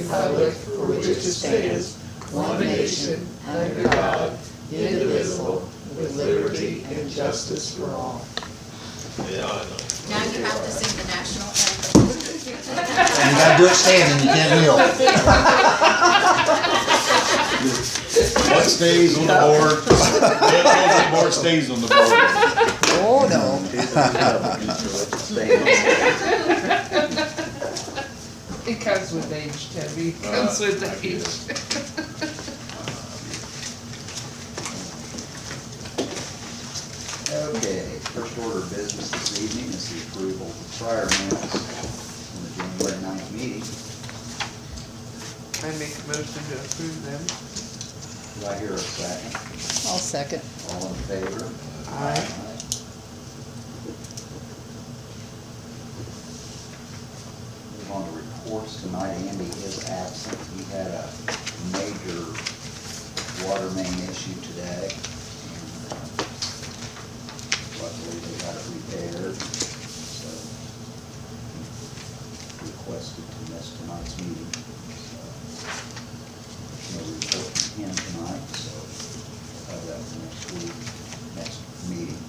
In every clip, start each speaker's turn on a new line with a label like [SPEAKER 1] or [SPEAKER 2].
[SPEAKER 1] republic for which it stands, one nation, under God, indivisible, with liberty and justice for all.
[SPEAKER 2] Yeah, I know.
[SPEAKER 3] Now you have to sing the national anthem.
[SPEAKER 4] And you gotta do it standing, you can't kneel.
[SPEAKER 2] What stays on the board? What board stays on the board?
[SPEAKER 4] Oh, no.
[SPEAKER 1] It comes with age, Debbie. It comes with age.
[SPEAKER 5] Okay, first order of business this evening is the approval of the prior minutes from the January 9th meeting.
[SPEAKER 1] I make a motion to approve them.
[SPEAKER 5] Do I hear a second?
[SPEAKER 4] I'll second.
[SPEAKER 5] All in favor?
[SPEAKER 1] Aye.
[SPEAKER 5] Move on to reports tonight. Andy is absent. He had a major water main issue today. And luckily they got it repaired. So he requested to miss tonight's meeting. So there's no report from him tonight, so we'll have that for next week, next meeting.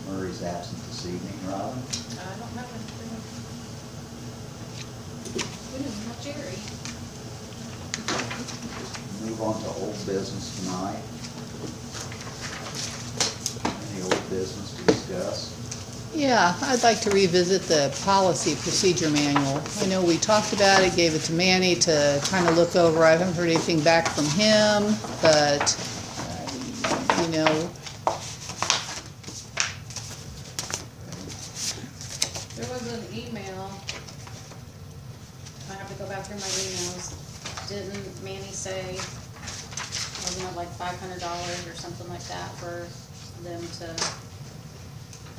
[SPEAKER 5] Murray's absent this evening. Robin?
[SPEAKER 3] I don't have anything. We didn't have Jerry.
[SPEAKER 5] Move on to old business tonight. Any old business to discuss?
[SPEAKER 4] Yeah, I'd like to revisit the policy procedure manual. I know we talked about it, gave it to Manny to kind of look over. I haven't heard anything back from him, but, you know,
[SPEAKER 3] There was an email. I have to go back through my emails. Didn't Manny say, wasn't it like $500 or something like that for them to,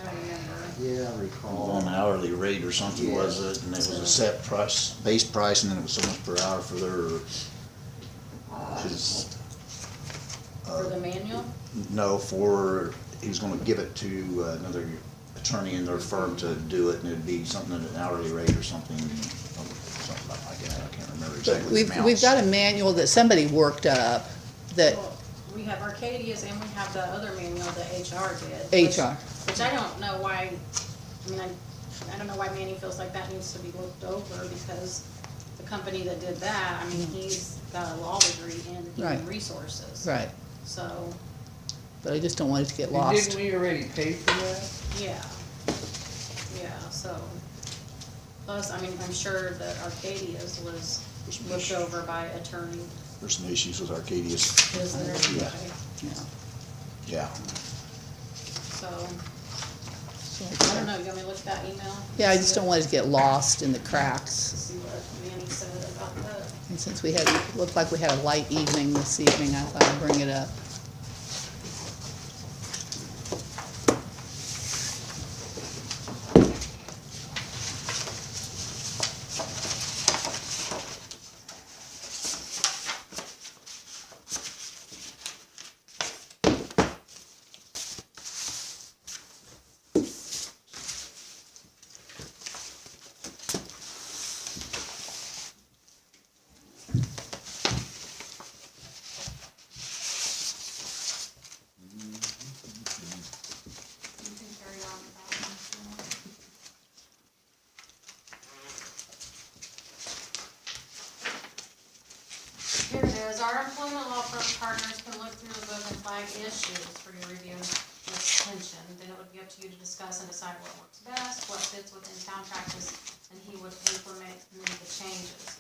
[SPEAKER 3] I don't remember.
[SPEAKER 5] Yeah, I recall.
[SPEAKER 4] on an hourly rate or something, was it? And it was a set price, base price, and then it was so much per hour for their, his,
[SPEAKER 3] For the manual?
[SPEAKER 4] no, for, he was gonna give it to another attorney in their firm to do it, and it'd be something at an hourly rate or something like that, I can't remember exactly the amounts.
[SPEAKER 6] We've got a manual that somebody worked up that,
[SPEAKER 3] Well, we have Arcadia's and we have the other manual that HR did.
[SPEAKER 6] HR.
[SPEAKER 3] Which I don't know why, I mean, I don't know why Manny feels like that needs to be looked over because the company that did that, I mean, he's got a law degree in human
[SPEAKER 6] Right.
[SPEAKER 3] resources.
[SPEAKER 6] right,
[SPEAKER 3] So,
[SPEAKER 6] but I just don't want it to get
[SPEAKER 1] And
[SPEAKER 6] lost.
[SPEAKER 1] didn't we already pay for that?
[SPEAKER 3] yeah. Yeah, so, plus, I mean, I'm sure that Arcadia's was looked over by attorney.
[SPEAKER 4] There's some issues with Arcadia's.
[SPEAKER 3] Is there?
[SPEAKER 4] Yeah.
[SPEAKER 3] Okay.
[SPEAKER 6] Yeah.
[SPEAKER 4] Yeah.
[SPEAKER 3] So,
[SPEAKER 6] So,
[SPEAKER 3] I don't know, you want me to look at that email?
[SPEAKER 6] Yeah, I just don't want it to get lost in the cracks.
[SPEAKER 3] See what Manny said about that.
[SPEAKER 6] And since we had, looked like we had a light evening this evening, I thought I'd bring it up.
[SPEAKER 3] You can carry on with that one if you want. Here it is, our employment law firm partners can look through the book and flag issues for your review and attention. Then it would be up to you to discuss and decide what works best, what fits within town practice, and he would implement the changes.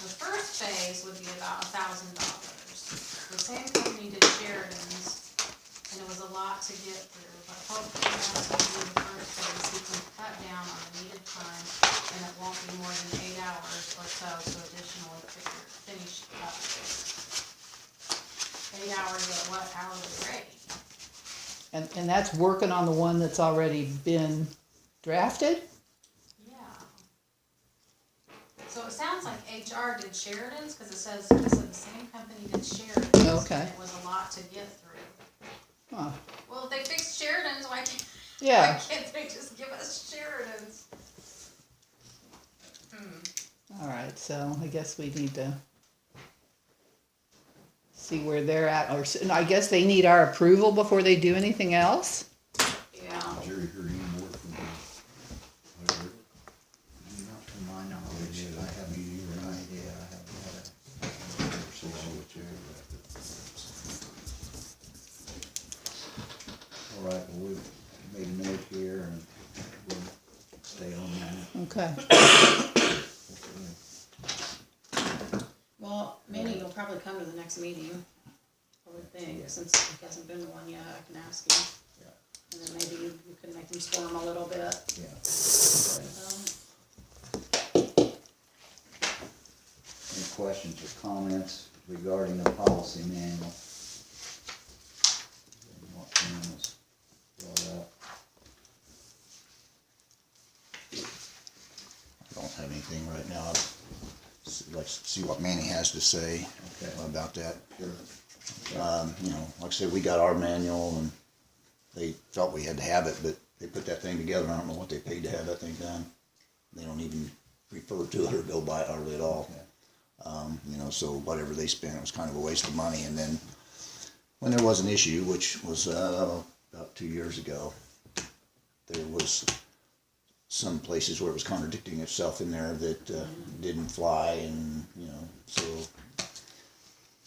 [SPEAKER 3] The first phase would be about $1,000. The same company did Sheridan's, and it was a lot to get through, but hopefully once we do the first phase, we can cut down on the needed time, and it won't be more than 8 hours or so to additionally finish up. 8 hours at what hourly rate?
[SPEAKER 6] And that's working on the one that's already been drafted?
[SPEAKER 3] Yeah. So it sounds like HR did Sheridan's, cause it says the same company did Sheridan's.
[SPEAKER 6] Okay.
[SPEAKER 3] And it was a lot to get through.
[SPEAKER 6] Huh.
[SPEAKER 3] Well, if they fixed Sheridan's, why
[SPEAKER 6] Yeah,
[SPEAKER 3] can't they just give us Sheridan's?
[SPEAKER 4] right, so I guess we need to see where they're at, or, no, I guess they need our approval before they do anything else?
[SPEAKER 3] Yeah.
[SPEAKER 2] Jerry heard any more from him? Whatever.
[SPEAKER 5] Not to my knowledge, I haven't either, I haven't had a conversation with Jerry about it. All right, well, we've made a note here and we'll stay on that.
[SPEAKER 4] Okay,
[SPEAKER 3] Well, Manny will probably come to the next meeting, I would think,
[SPEAKER 5] Yeah.
[SPEAKER 3] since he hasn't been to one yet, I can ask him.
[SPEAKER 5] Yeah.
[SPEAKER 3] And then maybe you can make him squirm a little bit.
[SPEAKER 5] Yeah. Any questions or comments regarding the policy manual? What Ken was brought up?
[SPEAKER 7] I don't have anything right now. I'd like to see what Manny has to say
[SPEAKER 5] Okay.
[SPEAKER 7] about that.
[SPEAKER 5] Sure.
[SPEAKER 7] You know, like I said, we got our manual and they felt we had to have it, but they put that thing together. I don't know what they paid to have that thing done. They don't even refer to it or go by it hardly at all.
[SPEAKER 5] Okay.
[SPEAKER 7] You know, so whatever they spent, it was kind of a waste of money. And then when there was an issue, which was about 2 years ago, there was some places where it was contradicting itself in there that didn't fly, and you know, so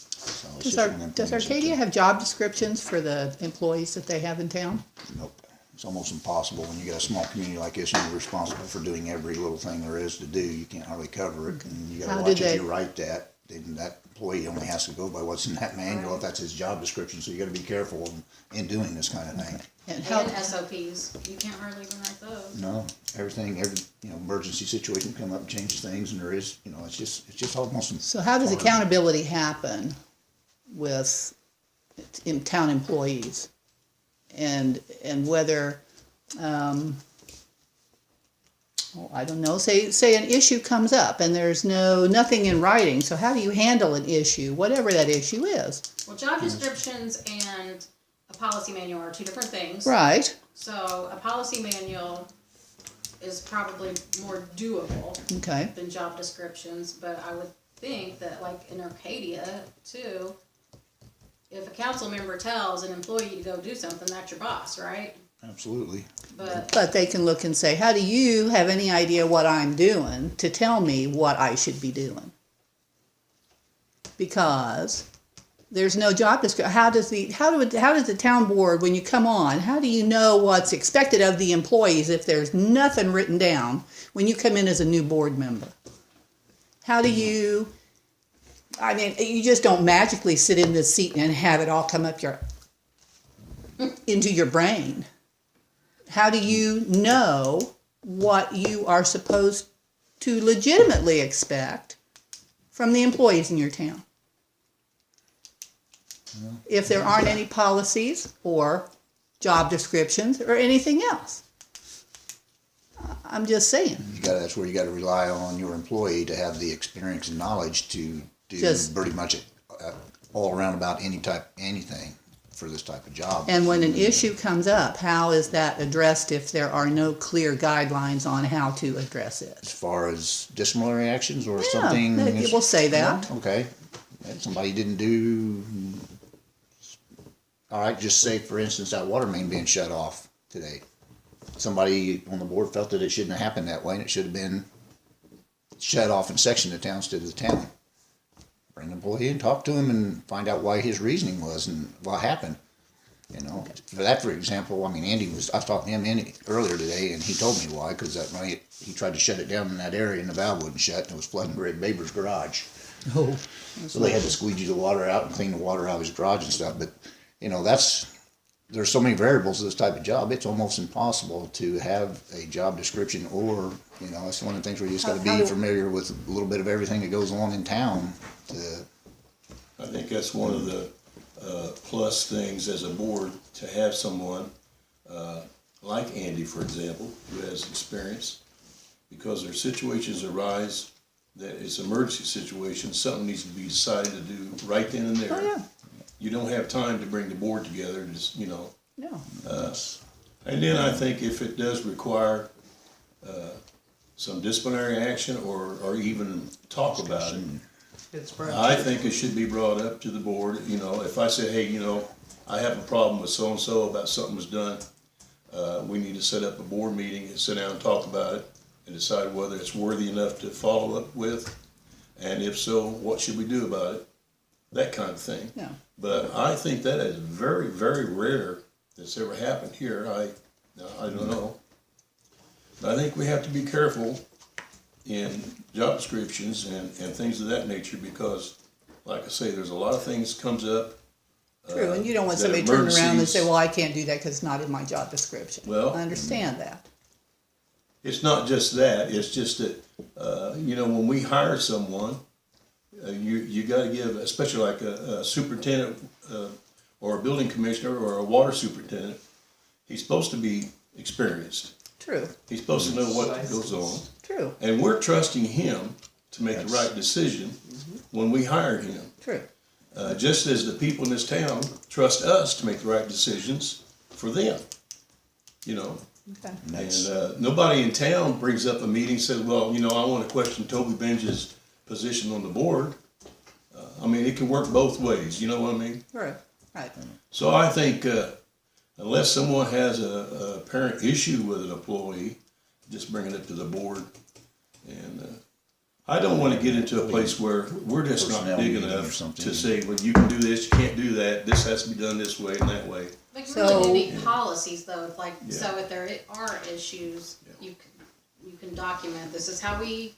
[SPEAKER 7] it's
[SPEAKER 4] does
[SPEAKER 7] just one of them
[SPEAKER 4] does
[SPEAKER 7] things that,
[SPEAKER 4] Arcadia have job descriptions for the employees that they have in town?
[SPEAKER 7] Nope. It's almost impossible when you got a small community like this and you're responsible for doing every little thing there is to do. You can't hardly cover it, and you
[SPEAKER 4] How
[SPEAKER 7] gotta
[SPEAKER 4] did
[SPEAKER 7] watch as
[SPEAKER 4] they-
[SPEAKER 7] you write that. Then that employee only has to go by what's in that manual if that's his job description, so you gotta be careful in doing this kind of thing.
[SPEAKER 4] And how,
[SPEAKER 3] And SOPs, you can't hardly even write those.
[SPEAKER 7] No, every, you know, emergency situation come up and changes things, and there is, you know, it's just almost.
[SPEAKER 4] so how does
[SPEAKER 7] hard.
[SPEAKER 4] accountability happen with town employees? And whether, well, I don't know, say an issue comes up and there's nothing in writing, so how do you handle an issue, whatever that issue is?
[SPEAKER 3] Well, job descriptions and a policy manual are two different things.
[SPEAKER 4] Right,
[SPEAKER 3] So a policy manual is probably more doable
[SPEAKER 4] okay,
[SPEAKER 3] than job descriptions, but I would think that like in Arcadia too, if a council member tells an employee to go do something, that's your boss, right?
[SPEAKER 7] Absolutely.
[SPEAKER 4] but they can look and say, how do you have any idea what I'm doing to tell me what I should be doing? Because there's no job description. How does the town board, when you come on, how do you know what's expected of the employees if there's nothing written down when you come in as a new board member? How do you, I mean, you just don't magically sit in this seat and have it all come up into your brain. How do you know what you are supposed to legitimately expect from the employees in your town? If there aren't any policies or job descriptions or anything else. I'm just saying.
[SPEAKER 7] That's where you gotta rely on your employee to have the experience and knowledge to do
[SPEAKER 4] Just-
[SPEAKER 7] pretty much all around about anything for this type of job.
[SPEAKER 4] And when an issue comes up, how is that addressed if there are no clear guidelines on how to address it?
[SPEAKER 7] As far as disciplinary actions or
[SPEAKER 4] Yeah,
[SPEAKER 7] something?
[SPEAKER 4] we'll say that.
[SPEAKER 7] Okay. If somebody didn't do, all right, just say for instance, that water main being shut off today. Somebody on the board felt that it shouldn't have happened that way, and it should have been shut off in section of town instead of the town. Bring the employee in, talk to him, and find out why his reasoning was and what happened. You know, for that, for example, I mean, I was talking to him earlier today, and he told me why, because that night he tried to shut it down in that area, and the valve wouldn't shut, and it was flooding Greg Baber's garage.
[SPEAKER 4] Oh.
[SPEAKER 7] So they had to squeegee the water out and clean the water out of his garage and stuff. But, you know, there's so many variables to this type of job, it's almost impossible to have a job description or, you know, that's one of the things where you just gotta
[SPEAKER 4] How
[SPEAKER 7] be
[SPEAKER 4] do-
[SPEAKER 7] familiar with a little bit of everything that goes on in town to,
[SPEAKER 2] I think that's one of the plus things as a board, to have someone like Andy, for example, who has experience, because there are situations arise that it's emergency situations, something needs to be decided to do right then and there.
[SPEAKER 4] Oh, yeah.
[SPEAKER 2] You don't have time to bring the board together, just, you know.
[SPEAKER 4] No.
[SPEAKER 2] And then I think if it does require some disciplinary action or even talk about it.
[SPEAKER 1] It's brought
[SPEAKER 2] I
[SPEAKER 1] to-
[SPEAKER 2] think it should be brought up to the board, if I say, hey, I have a problem with so-and-so about something was done, we need to set up a board meeting and sit down and talk about it and decide whether it's worthy enough to follow up with, and if so, what should we do about it? That kind of thing.
[SPEAKER 4] Yeah.
[SPEAKER 2] But I think that is very, very rare that's ever happened here. I don't know. But I think we have to be careful in job descriptions and things of that nature because, like I say, there's a lot of things comes up.
[SPEAKER 4] True, and you don't want
[SPEAKER 2] that
[SPEAKER 4] somebody to turn around and
[SPEAKER 2] emergencies-
[SPEAKER 4] say, well, I can't do that because it's not in my job description.
[SPEAKER 2] Well,
[SPEAKER 4] I understand that.
[SPEAKER 2] It's not just that, it's just that, when we hire someone, you gotta give, especially like a superintendent, or a building commissioner or a water superintendent, he's supposed to be experienced.
[SPEAKER 4] True,
[SPEAKER 2] He's supposed to know what goes on.
[SPEAKER 4] true,
[SPEAKER 2] And we're trusting him to make the
[SPEAKER 7] Yes.
[SPEAKER 2] right decision when we hire him.
[SPEAKER 4] true.
[SPEAKER 2] Just as the people in this town trust us to make the right decisions for them,
[SPEAKER 4] Okay.
[SPEAKER 7] And that's,
[SPEAKER 2] And nobody in town brings up a meeting and says, well, I want to question Toby Benj's position on the board. It can work both ways, you know what I mean?
[SPEAKER 4] Right, right.
[SPEAKER 2] So I think unless someone has a apparent issue with an employee, just bring it up to the board. And I don't want to get into a place where we're just not
[SPEAKER 7] Personnel
[SPEAKER 2] big
[SPEAKER 7] meeting or
[SPEAKER 2] enough
[SPEAKER 7] something.
[SPEAKER 2] to say, well, you can do this, you can't do that, this has to be done this way and that way.
[SPEAKER 3] But you
[SPEAKER 4] So-
[SPEAKER 3] really do need policies though, so
[SPEAKER 2] Yeah.
[SPEAKER 3] if there are issues, you can document, this is how we,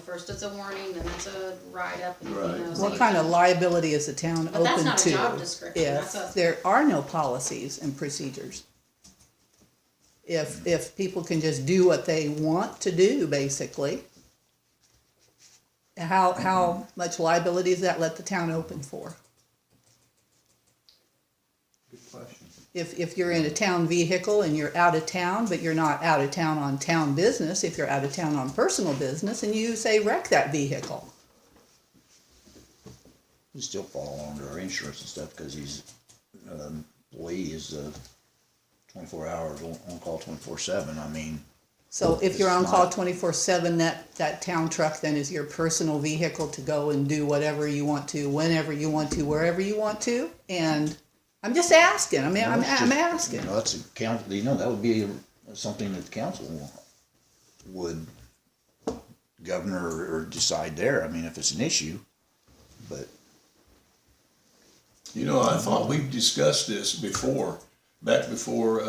[SPEAKER 3] first it's a warning, then it's a write-up, and,
[SPEAKER 2] Right.
[SPEAKER 3] so
[SPEAKER 4] What
[SPEAKER 3] you
[SPEAKER 4] kind
[SPEAKER 3] can-
[SPEAKER 4] of liability is the town
[SPEAKER 3] But that's
[SPEAKER 4] open
[SPEAKER 3] not a
[SPEAKER 4] to
[SPEAKER 3] job description,
[SPEAKER 4] if
[SPEAKER 3] that's a-
[SPEAKER 4] there are no policies and procedures? If people can just do what they want to do, basically, how much liability does that let the town open for?
[SPEAKER 7] good question.
[SPEAKER 4] If you're in a town vehicle and you're out of town, but you're not out of town on town business, if you're out of town on personal business, and you say wreck that vehicle.
[SPEAKER 7] We still fall under our insurance and stuff because he's, employee is 24 hours on call 24/7.
[SPEAKER 4] So if you're on
[SPEAKER 7] It's
[SPEAKER 4] call
[SPEAKER 7] not-
[SPEAKER 4] 24/7, that town truck then is your personal vehicle to go and do whatever you want to, whenever you want to, wherever you want to? And I'm just asking, I'm asking.
[SPEAKER 7] That's a count, that would be something that the council would govern or decide there. If it's an issue, but
[SPEAKER 2] I thought we've discussed this before, back before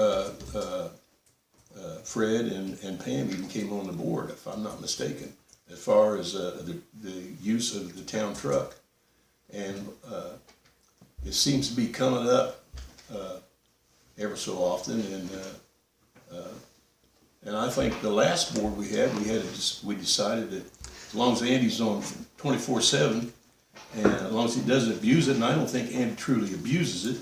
[SPEAKER 2] Fred and Pam even came on the board, if I'm not mistaken, as far as the use of the town truck. And it seems to be coming up ever so often, and I think the last board we decided that as long as Andy's on 24/7, and as long as he doesn't abuse it, and I don't think Andy truly abuses it.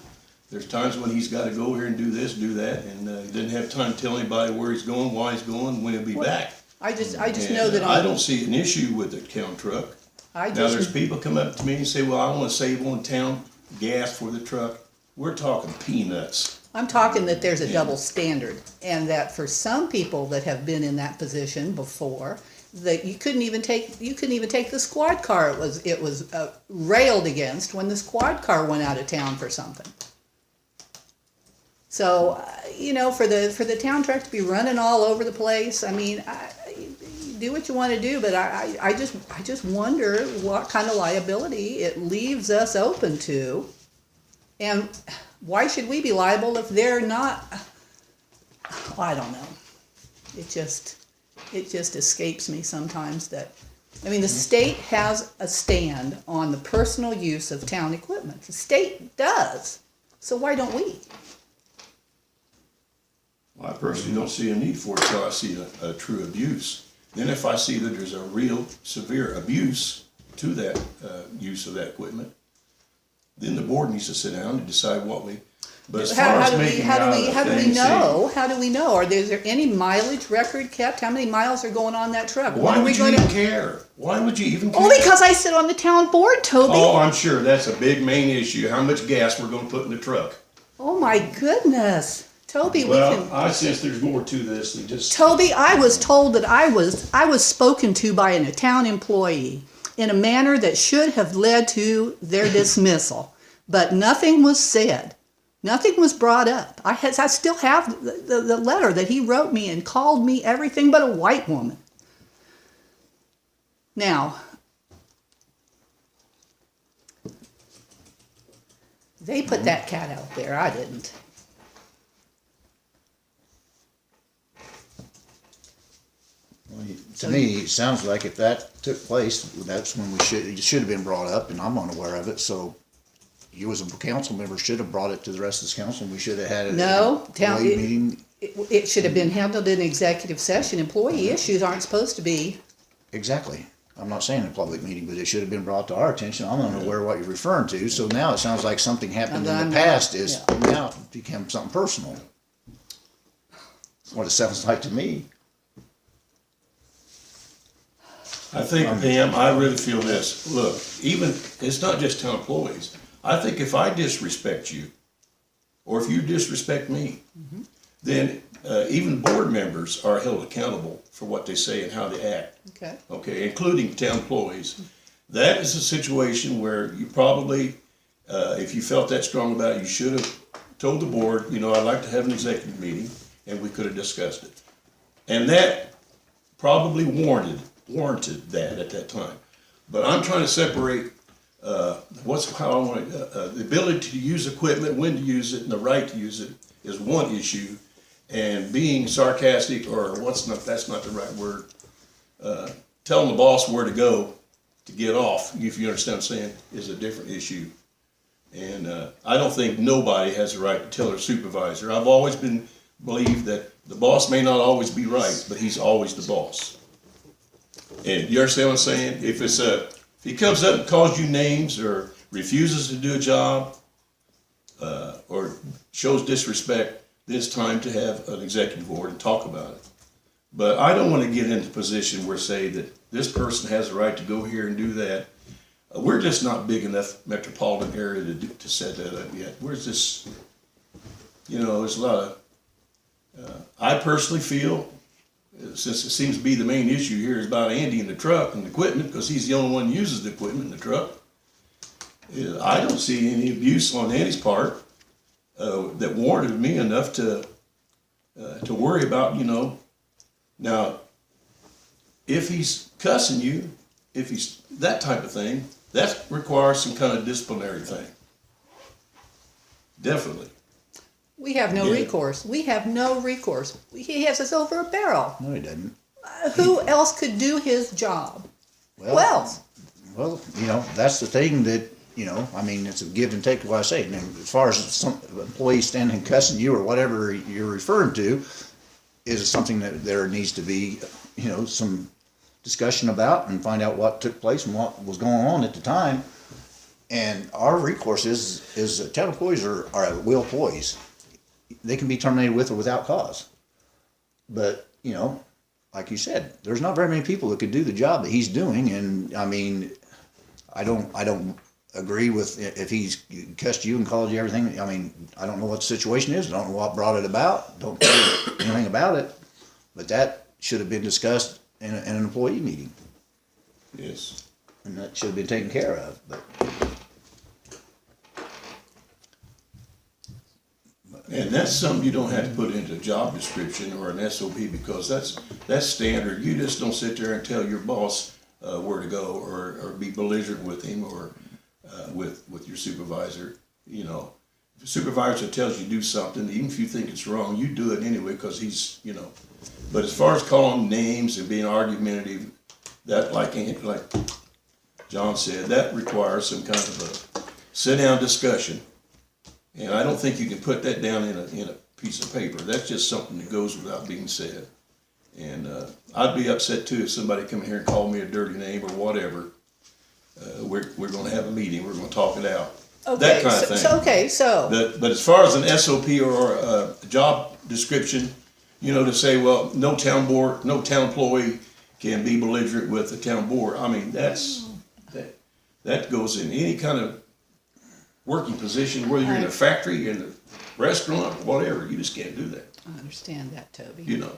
[SPEAKER 2] There's times when he's got to go here and do this, do that, and he doesn't have time to tell anybody where he's going, why he's going, when he'll be back.
[SPEAKER 4] I just
[SPEAKER 2] And
[SPEAKER 4] know that
[SPEAKER 2] I don't see an issue with the town truck.
[SPEAKER 4] I
[SPEAKER 2] Now, there's
[SPEAKER 4] just,
[SPEAKER 2] people come up to me and say, well, I want to save on town gas for the truck. We're talking peanuts.
[SPEAKER 4] I'm talking that there's a double standard, and that for some people that have been in that position before, that you couldn't even take the squad car it was railed against when the squad car went out of town for something. So for the town truck to be running all over the place, do what you want to do, but I just wonder what kind of liability it leaves us open to, and why should we be liable if they're not? I don't know. It just escapes me sometimes that, the state has a stand on the personal use of town equipment. The state does. So why don't we?
[SPEAKER 2] Well, I personally don't see a need for it till I see a true abuse. Then if I see that there's a real severe abuse to that use of that equipment, then the board needs to sit down and decide what we. But as far as making out a
[SPEAKER 4] How do we
[SPEAKER 2] thing,
[SPEAKER 4] know? How do we know? Are there any mileage record kept? How many miles are going on that truck?
[SPEAKER 2] why
[SPEAKER 4] When are
[SPEAKER 2] would
[SPEAKER 4] we
[SPEAKER 2] you
[SPEAKER 4] going
[SPEAKER 2] even
[SPEAKER 4] to?
[SPEAKER 2] care? Why would you even care?
[SPEAKER 4] Only because I sit on the town board, Toby.
[SPEAKER 2] Oh, I'm sure that's a big main issue. How much gas we're going to put in the truck?
[SPEAKER 4] Oh my goodness. Toby, we
[SPEAKER 2] Well,
[SPEAKER 4] can.
[SPEAKER 2] I sense there's more to this than just.
[SPEAKER 4] Toby, I was told that I was spoken to by a town employee in a manner that should have led to their dismissal, but nothing was said. Nothing was brought up. I still have the letter that he wrote me and called me everything but a white woman. Now, they put that cat out there. I didn't.
[SPEAKER 7] Well, to me, it sounds like if that took place, that's when it should have been brought up, and I'm unaware of it, so you as a council member should have brought it to the rest of this council, and we should have had it
[SPEAKER 4] No,
[SPEAKER 7] at a meeting.
[SPEAKER 4] It should have been handled in executive session. Employee issues aren't supposed to be.
[SPEAKER 7] Exactly. I'm not saying a public meeting, but it should have been brought to our attention. I'm unaware of what you're referring to, so now it sounds like something happened in the past is now it became something personal. That's what it sounds like to me.
[SPEAKER 2] I think, Pam, I really feel this. Look, even, it's not just town employees. I think if I disrespect you, or if you disrespect me, then even board members are held accountable for what they say and how they act.
[SPEAKER 4] Okay.
[SPEAKER 2] Okay, including town employees. That is a situation where you probably, if you felt that strong about it, you should have told the board, you know, I'd like to have an executive meeting, and we could have discussed it. And that probably warranted that at that time. But I'm trying to separate how I want it, the ability to use equipment, when to use it, and the right to use it is one issue, and being sarcastic, or that's not the right word, telling the boss where to go to get off, if you understand what I'm saying, is a different issue. And I don't think nobody has the right to tell their supervisor. I've always believed that the boss may not always be right, but he's always the boss. And you understand what I'm saying? If he comes up and calls you names or refuses to do a job, or shows disrespect, then it's time to have an executive board and talk about it. But I don't want to get into a position where say that this person has the right to go here and do that. We're just not big enough metropolitan area to set that up yet. Where's this, there's a lot of, I personally feel, since it seems to be the main issue here is about Andy and the truck and the equipment, because he's the only one who uses the equipment in the truck. I don't see any abuse on Andy's part that warranted me enough to worry about, Now, if he's cussing you, if he's that type of thing, that requires some kind of disciplinary thing. Definitely.
[SPEAKER 4] We have no recourse. We have no recourse. He has us over a barrel.
[SPEAKER 7] No, he doesn't.
[SPEAKER 4] Who else could do his job?
[SPEAKER 7] Well,
[SPEAKER 4] Who else?
[SPEAKER 7] Well, that's the thing that, it's a give and take, what I say. And as far as some employee standing cussing you or whatever you're referring to, is something that there needs to be, some discussion about and find out what took place and what was going on at the time. And our recourse is town employees are at will employees. They can be terminated with or without cause. But, like you said, there's not very many people that could do the job that he's doing. And I don't agree with if he's cussed you and called you everything. I don't know what the situation is. I don't know what brought it about. Don't know anything about it. But that should have been discussed in an employee meeting.
[SPEAKER 2] Yes.
[SPEAKER 7] And that should have been taken care of. But
[SPEAKER 2] And that's something you don't have to put into a job description or an SOP, because that's standard. You just don't sit there and tell your boss where to go or be belligerent with him or with your supervisor. If a supervisor tells you to do something, even if you think it's wrong, you do it anyway because he's, But as far as calling names and being argumentative, that like John said, that requires some kind of a sit-down discussion. And I don't think you can put that down in a piece of paper. That's just something that goes without being said. And I'd be upset too if somebody come here and called me a dirty name or whatever. We're going to have a meeting. We're going to talk it out.
[SPEAKER 4] Okay,
[SPEAKER 2] that kind of thing. But as far as an SOP or a job description, to say, well, no town employee can be belligerent with the town board. That goes in any kind of working position, whether you're in a factory, in a restaurant, whatever, you just can't do that,
[SPEAKER 4] I understand that, Toby.
[SPEAKER 2] you know.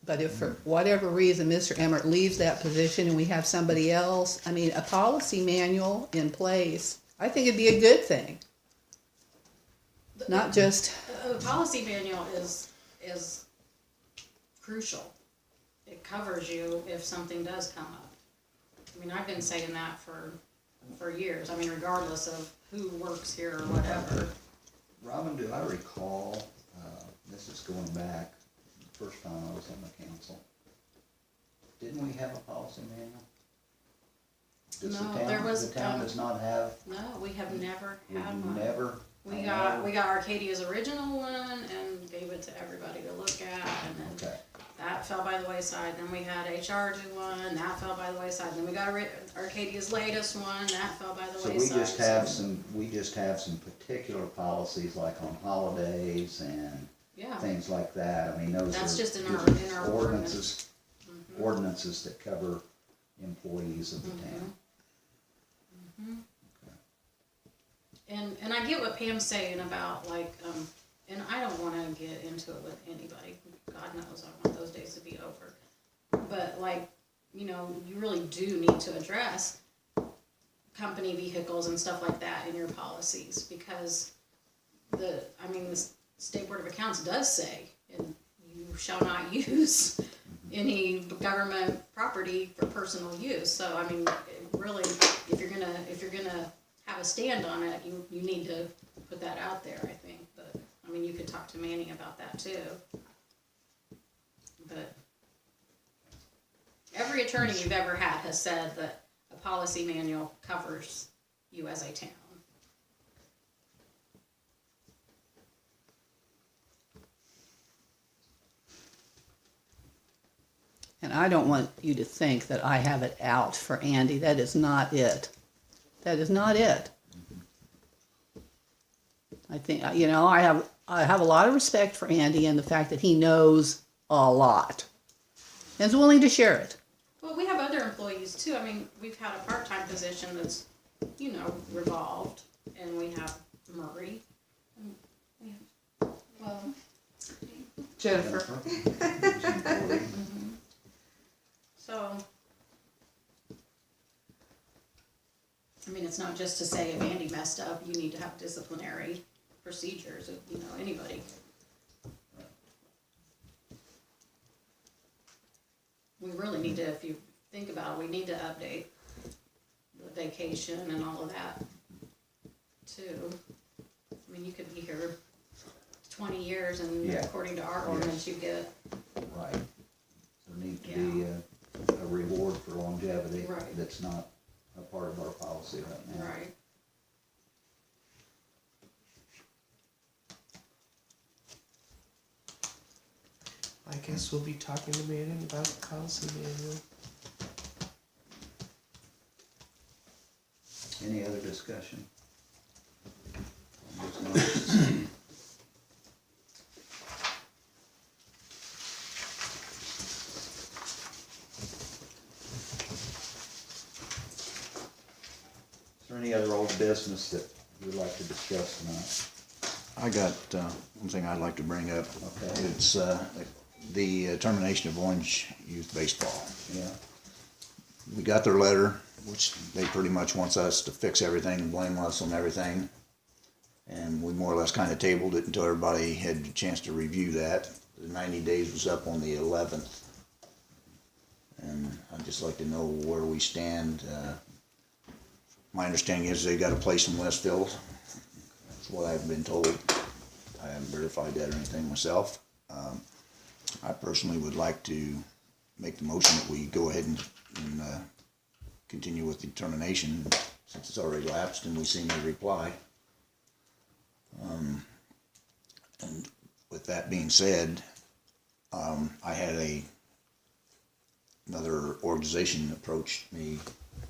[SPEAKER 4] But if for whatever reason Mr. Emmert leaves that position and we have somebody else, I mean, a policy manual in place, I think it'd be a good thing. Not just,
[SPEAKER 3] The policy manual is crucial. It covers you if something does come up. I mean, I've been saying that for years. I mean, regardless of who works here or whatever.
[SPEAKER 5] Robin, do I recall, this is going back, the first time I was on the council, didn't we have a policy manual? Does the
[SPEAKER 3] No,
[SPEAKER 5] town-
[SPEAKER 3] there was,
[SPEAKER 5] The town does not have,
[SPEAKER 3] No, we have never
[SPEAKER 5] we've
[SPEAKER 3] had one.
[SPEAKER 5] never.
[SPEAKER 3] We got Arcadia's original one and gave it to everybody to look at, and then
[SPEAKER 5] Okay,
[SPEAKER 3] that fell by the wayside. Then we had HR do one, that fell by the wayside. Then we got Arcadia's latest one, that fell by the
[SPEAKER 5] so
[SPEAKER 3] wayside.
[SPEAKER 5] we just have some particular policies like on holidays and
[SPEAKER 3] Yeah,
[SPEAKER 5] things like that. I mean, those are.
[SPEAKER 3] That's just in
[SPEAKER 5] those
[SPEAKER 3] our
[SPEAKER 5] are
[SPEAKER 3] ordinance.
[SPEAKER 5] ordinances that cover employees of the town.
[SPEAKER 3] and I get what Pam's saying about like, and I don't wanna get into it with anybody. God knows I want those days to be over. But like, you know, you really do need to address company vehicles and stuff like that in your policies, because the State Board of Accounts does say, and you shall not use any government property for personal use. So I mean, really, if you're gonna have a stand on it, you need to put that out there, I think. But I mean, you could talk to Manny about that too. But every attorney you've ever had has said that a policy manual covers you as a town.
[SPEAKER 4] and I don't want you to think that I have it out for Andy. That is not it. That is not it. I think, you know, I have a lot of respect for Andy and the fact that he knows a lot and is willing to share it.
[SPEAKER 3] Well, we have other employees too. I mean, we've had a part-time position that's, you know, revolved, and we have Murray. And we have, well,
[SPEAKER 6] Jennifer.
[SPEAKER 3] so, I mean, it's not just to say if Andy messed up, you need to have disciplinary procedures, you know, anybody. We really need to, if you think about it, we need to update the vacation and all of that too. I mean, you could be here 20 years and
[SPEAKER 5] Yeah.
[SPEAKER 3] according to our ordinance, you get,
[SPEAKER 5] Right. There needs to be a reward for longevity.
[SPEAKER 3] Right.
[SPEAKER 5] That's not a part of our policy right now.
[SPEAKER 3] right.
[SPEAKER 1] I guess we'll be talking to Manning about the policy manual.
[SPEAKER 5] Any other discussion? I'm just gonna see. Is there any other old business that you'd like to discuss tonight?
[SPEAKER 7] I got one thing I'd like to bring up.
[SPEAKER 5] Okay.
[SPEAKER 7] It's the termination of Orange Youth Baseball.
[SPEAKER 5] Yeah,
[SPEAKER 7] We got their letter, which they pretty much wants us to fix everything and blame us on everything. And we more or less kind of tabled it until everybody had a chance to review that. The 90 days was up on the 11th. And I'd just like to know where we stand. My understanding is they got a place in Westfield. That's what I've been told. I haven't verified that or anything myself. I personally would like to make the motion that we go ahead and continue with the termination since it's already lapsed and we see no reply. And with that being said, I had another organization approached me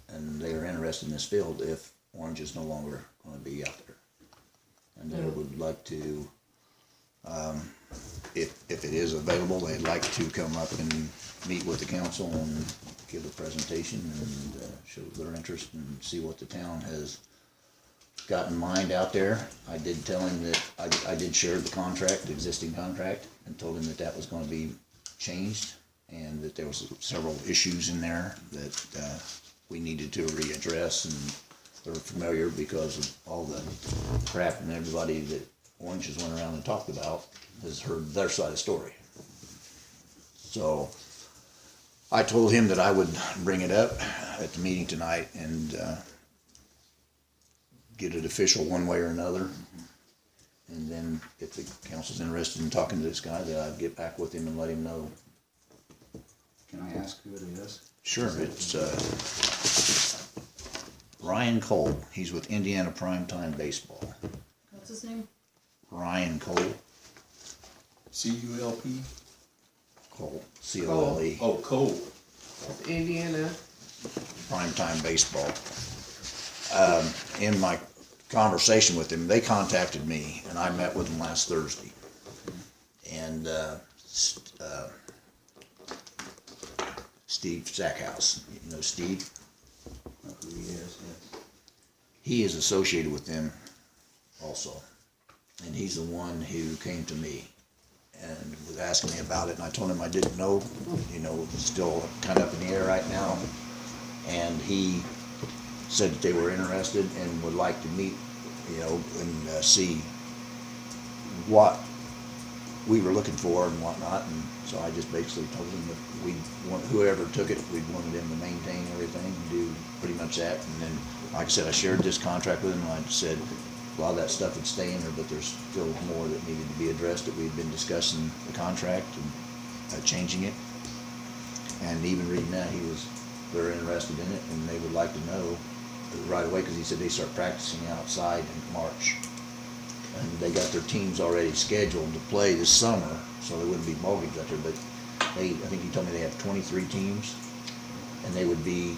[SPEAKER 7] and they are interested in this field if Orange is no longer going to be out there. And they would like to, if it is available, they'd like to come up and meet with the council and give a presentation and show their interest and see what the town has got in mind out there. I did tell him that I did share the contract, the existing contract, and told him that was going to be changed and that there was several issues in there that we needed to readdress, and they're familiar because of all the crap and everybody that Orange has went around and talked about has heard their side of the story. So I told him that I would bring it up at the meeting tonight and get it official one way or another. And then if the council's interested in talking to this guy, that I'd get back with him and let him know.
[SPEAKER 5] Can I ask who it is?
[SPEAKER 7] Sure, it's Ryan Cole. He's with Indiana Primetime Baseball.
[SPEAKER 3] What's his name?
[SPEAKER 7] Ryan Cole.
[SPEAKER 2] CULP?
[SPEAKER 7] Cole. C-O-L-E.
[SPEAKER 2] Oh, Cole.
[SPEAKER 1] Indiana.
[SPEAKER 7] Primetime Baseball. In my conversation with him, they contacted me, and I met with them last Thursday. And Steve Stackhouse, you know Steve?
[SPEAKER 5] Know who he is, yes.
[SPEAKER 7] He is associated with them also. And he's the one who came to me and was asking me about it, and I told him I didn't know, you know, it's still kind of up in the air right now. And he said that they were interested and would like to meet, you know, and see what we were looking for and whatnot. And so I just basically told him that we want, whoever took it, we wanted them to maintain everything and do pretty much that. And then, like I said, I shared this contract with him, and I said a lot of that stuff would stay in there, but there's still more that needed to be addressed, that we'd been discussing the contract and changing it. And even reading that, he was very interested in it, and they would like to know right away, because he said they start practicing outside in March. And they got their teams already scheduled to play this summer, so there wouldn't be ball games out there, but I think he told me they have 23 teams, and they would be,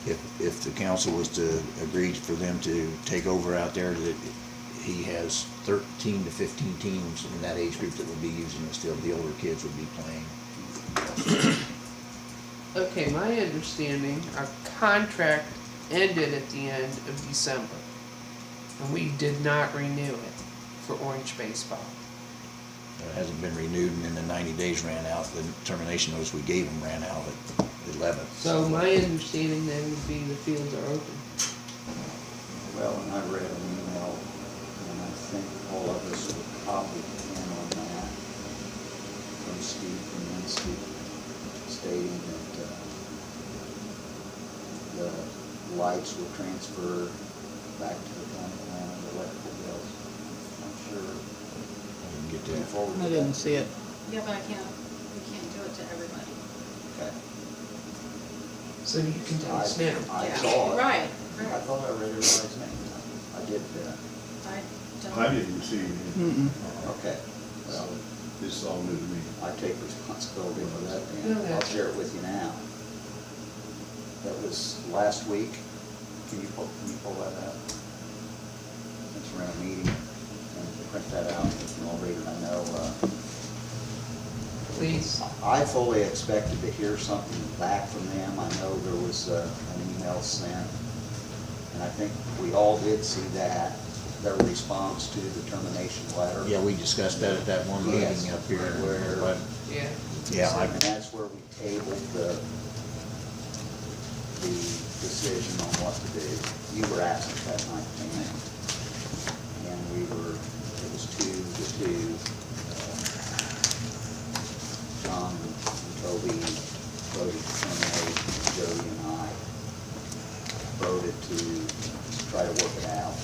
[SPEAKER 7] if the council was to agree for them to take over out there, that he has 13 to 15 teams in that age group that would be using this field. The older kids would be playing.
[SPEAKER 1] Okay, my understanding, our contract ended at the end of December. And we did not renew it for Orange Baseball.
[SPEAKER 7] It hasn't been renewed, and then the 90 days ran out. The termination notice we gave them ran out at the 11th.
[SPEAKER 1] So my understanding then would be the fields are open.
[SPEAKER 5] Well, and I read an email, and I think all of us were copied in on that from Steve Kaminsky, stating that the lights will transfer back to the county plan of electrical bills. I'm sure
[SPEAKER 7] I didn't get
[SPEAKER 5] going
[SPEAKER 7] that.
[SPEAKER 5] forward
[SPEAKER 4] I
[SPEAKER 5] with
[SPEAKER 4] didn't
[SPEAKER 5] that.
[SPEAKER 4] see it.
[SPEAKER 3] Yeah, but we can't do it to everybody.
[SPEAKER 5] Okay.
[SPEAKER 1] So you can tell us now.
[SPEAKER 5] I
[SPEAKER 3] Yeah.
[SPEAKER 5] saw it.
[SPEAKER 3] Right,
[SPEAKER 5] I
[SPEAKER 3] right.
[SPEAKER 5] thought I read everybody's name. I did,
[SPEAKER 3] I don't.
[SPEAKER 2] I didn't see it.
[SPEAKER 5] okay. Well,
[SPEAKER 2] This is all new to me.
[SPEAKER 5] I take responsibility for that,
[SPEAKER 1] No,
[SPEAKER 5] Dan. I'll
[SPEAKER 1] that's-
[SPEAKER 5] share it with you now. That was last week. Can you pull that out? Since we're in a meeting, and print that out, if you want to read it, I know,
[SPEAKER 1] Please.
[SPEAKER 5] I fully expected to hear something back from them. I know there was an email sent, and I think we all did see that, their response to the termination letter.
[SPEAKER 7] Yeah, we discussed that at that one
[SPEAKER 5] Yes.
[SPEAKER 7] meeting up here.
[SPEAKER 5] Where-
[SPEAKER 7] But,
[SPEAKER 1] Yeah.
[SPEAKER 7] yeah,
[SPEAKER 5] And that's where we tabled the decision on what to do. You were absent that night, man. And it was 2-2. John and Toby voted to terminate, and Jody and I voted to try to work it out.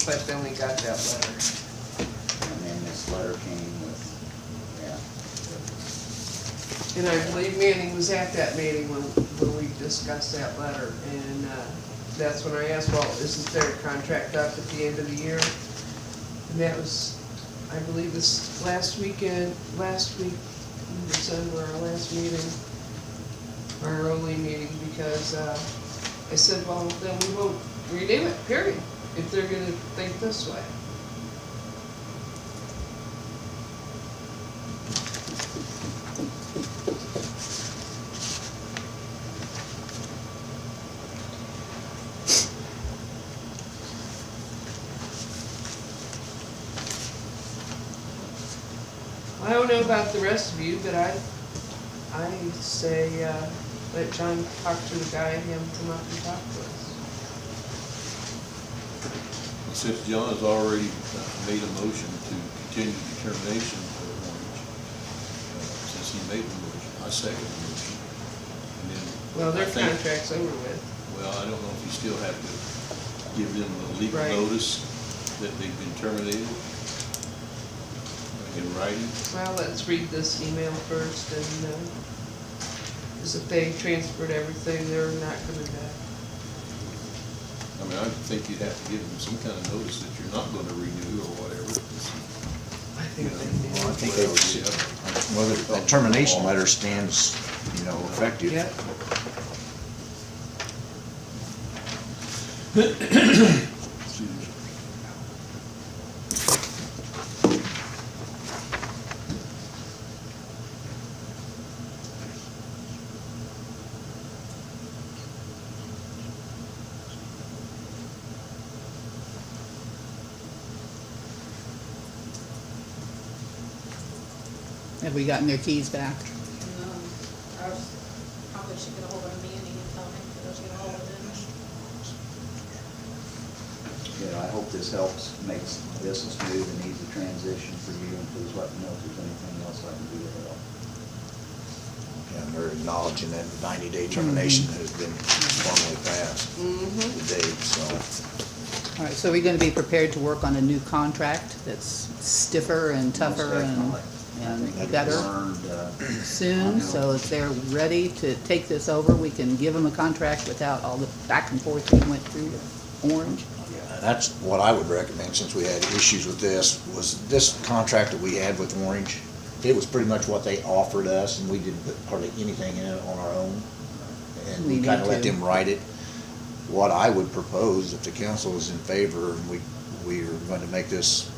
[SPEAKER 1] But then we got that letter.
[SPEAKER 5] And then this letter came with,
[SPEAKER 1] And I believe Manny was at that meeting when we discussed that letter. And that's when I asked, well, isn't there a contract up at the end of the year? And that was, I believe this last week in December, our last meeting, our only meeting, because I said, well, then we won't renew it, period, if they're gonna think this way. don't know about the rest of you, but I say, let John talk to the guy and have him come up and talk to us.
[SPEAKER 2] Since John has already made a motion to continue determination for Orange, since he made the motion, I second the motion. And then
[SPEAKER 1] Well, their
[SPEAKER 2] I think-
[SPEAKER 1] contract's over with.
[SPEAKER 2] Well, I don't know if you still have to give them the legal
[SPEAKER 1] Right.
[SPEAKER 2] notice that they've been terminated in writing.
[SPEAKER 1] Well, let's read this email first, and, is if they transferred everything, they're not coming back.
[SPEAKER 2] I mean, I think you'd have to give them some kind of notice that you're not gonna renew or whatever.
[SPEAKER 1] I think they
[SPEAKER 7] Well, I
[SPEAKER 1] did.
[SPEAKER 7] think they would, well, that termination letter stands, you know, effective.
[SPEAKER 1] Yep.
[SPEAKER 4] Have we gotten their keys back?
[SPEAKER 3] I was, probably should get a hold of Manny and tell him to get a hold of them.
[SPEAKER 5] Yeah, I hope this helps, makes this a smooth and easy transition for you, and please let me know if there's anything else I can do to help.
[SPEAKER 7] And they're acknowledging that 90-day termination has been formally passed today, so.
[SPEAKER 4] All right, so are we gonna be prepared to work on a new contract that's stiffer and tougher
[SPEAKER 5] Most definitely. I
[SPEAKER 4] and
[SPEAKER 5] think we've
[SPEAKER 4] better
[SPEAKER 5] learned,
[SPEAKER 4] soon? So if they're ready to take this over, we can give them a contract without all the back and forth we went through with Orange?
[SPEAKER 7] That's what I would recommend, since we had issues with this, was this contract that we had with Orange, it was pretty much what they offered us, and we didn't put hardly anything in it on our own. And
[SPEAKER 4] We
[SPEAKER 7] we kinda
[SPEAKER 4] need
[SPEAKER 7] let
[SPEAKER 4] to.
[SPEAKER 7] them write it. What I would propose, if the council is in favor, and we are going to make this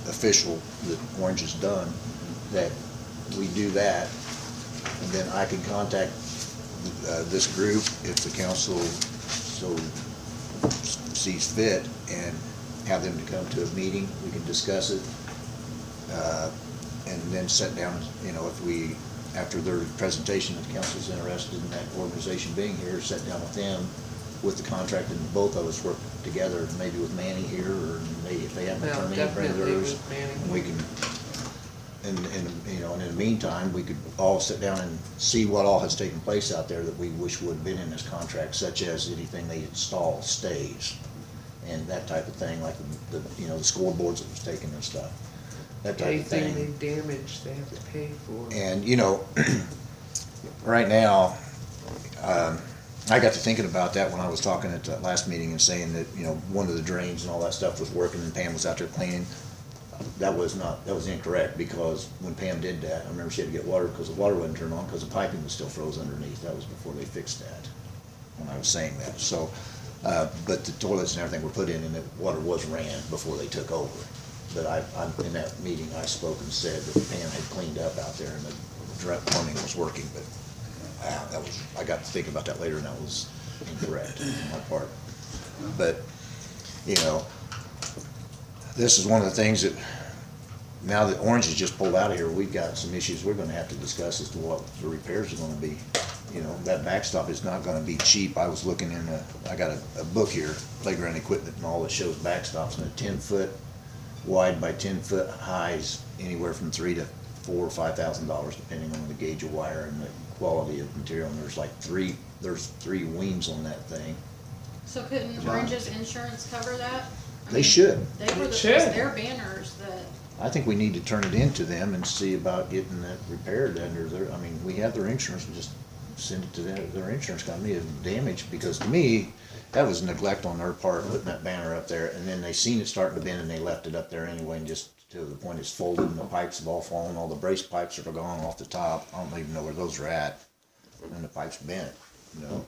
[SPEAKER 7] official, that Orange is done, that we do that, and then I can contact this group if the council so sees fit, and have them to come to a meeting, we can discuss it, and then sit down, you know, if we, after their presentation, if the council's interested in that organization being here, sit down with them with the contract, and both of us work together, maybe with Manny here, or maybe if they have an
[SPEAKER 1] Well,
[SPEAKER 7] attorney, a friend of
[SPEAKER 1] definitely
[SPEAKER 7] theirs,
[SPEAKER 1] with Manny.
[SPEAKER 7] and we can, and, you know, and in the meantime, we could all sit down and see what all has taken place out there that we wish would have been in this contract, such as anything they install stays, and that type of thing, like the you know, the scoreboards that was taken and stuff, that type of thing.
[SPEAKER 1] Anything they damage, they have to pay for.
[SPEAKER 7] And, you know, right now, I got to thinking about that when I was talking at the last meeting and saying that, you know, one of the drains and all that stuff was working and Pam was out there cleaning. That was incorrect, because when Pam did that, I remember she had to get water because the water wasn't turned on because the piping was still froze underneath. That was before they fixed that, when I was saying that. So, but the toilets and everything were put in and the water was ran before they took over. But in that meeting, I spoke and said that Pam had cleaned up out there and the plumbing was working, but I got to think about that later, and that was incorrect on my part. But, you know, this is one of the things that, now that Orange has just pulled out of here, we've got some issues we're gonna have to discuss as to what the repairs are gonna be. You know, that backstop is not gonna be cheap. I was looking in I got a book here, Playground Equipment and all, that shows backstops, and a 10-foot wide by 10-foot high is anywhere from $3,000 to $4,000 or $5,000, depending on the gauge of wire and the quality of material. And there's like three wings on that thing.
[SPEAKER 3] So couldn't Orange's insurance cover that? I
[SPEAKER 7] They
[SPEAKER 3] mean,
[SPEAKER 7] should.
[SPEAKER 3] They were
[SPEAKER 1] It
[SPEAKER 3] the,
[SPEAKER 1] should.
[SPEAKER 3] their banners that,
[SPEAKER 7] I think we need to turn it into them and see about getting that repaired under their, I mean, we have their insurance, and just send it to their insurance company as damage, because to me, that was neglect on their part, putting that banner up there, and then they seen it starting to bend and they left it up there anyway, and just to the point it's folded and the pipes have all fallen, all the brace pipes are gone off the top. I don't even know where those are at, and the pipes bent, you know.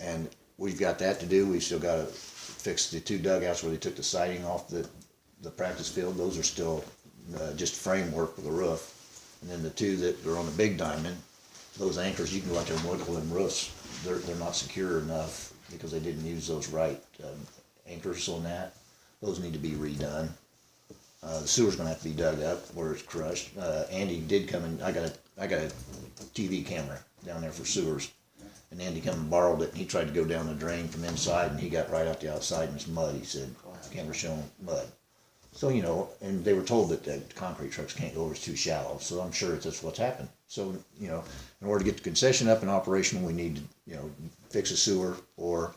[SPEAKER 7] And we've got that to do. We still gotta fix the 2 dugouts where they took the siding off the practice field. Those are still just framework with the roof. And then the 2 that are on the big diamond, those anchors, you can go out there and wiggle them roofs. They're not secure enough because they didn't use those right anchors on that. Those need to be redone. The sewer's gonna have to be dug up where it's crushed. Andy did come and I got a TV camera down there for sewers. And Andy come and borrowed it, and he tried to go down the drain from inside, and he got right out the outside, and it's mud. He said, the camera's showing mud. So, you know, and they were told that the concrete trucks can't go over, it's too shallow, so I'm sure that's what's happened. So, you know, in order to get the concession up and operational, we need to, you know, fix a sewer, or,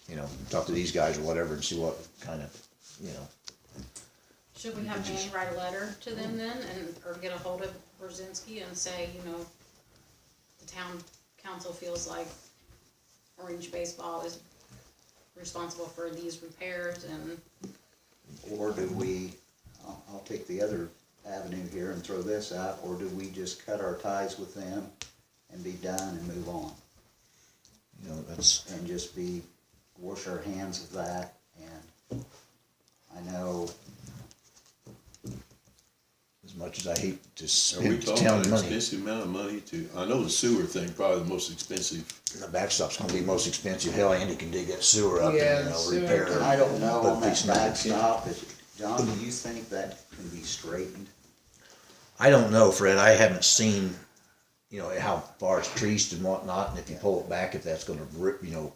[SPEAKER 7] you know, talk to these guys or whatever and see what kind of, you know.
[SPEAKER 3] Should we have Danny write a letter to them then, or get a hold of Brzezinski and say, you know, the town council feels like Orange Baseball is responsible for these repairs, and
[SPEAKER 5] Or do we, I'll take the other avenue here and throw this out, or do we just cut our ties with them and be done and move on?
[SPEAKER 7] You know, that's,
[SPEAKER 5] And just wash our hands of that, and I know,
[SPEAKER 7] as much as I hate to
[SPEAKER 2] Are we
[SPEAKER 7] spend
[SPEAKER 2] talking
[SPEAKER 7] town
[SPEAKER 2] about an
[SPEAKER 7] money,
[SPEAKER 2] expensive amount of money to, I know the sewer thing probably the most expensive.
[SPEAKER 7] the backstop's gonna be most expensive. Hell, Andy can dig that sewer up
[SPEAKER 1] Yeah,
[SPEAKER 7] and, you
[SPEAKER 1] the
[SPEAKER 7] know,
[SPEAKER 1] sewer
[SPEAKER 7] repair it.
[SPEAKER 1] can-
[SPEAKER 5] I don't know
[SPEAKER 7] But
[SPEAKER 5] on that
[SPEAKER 7] it's not-
[SPEAKER 5] backstop, John, do you think that can be straightened?
[SPEAKER 7] I don't know, Fred. I haven't seen, you know, how far it's treached and whatnot, and if you pull it back, if that's gonna rip, you know,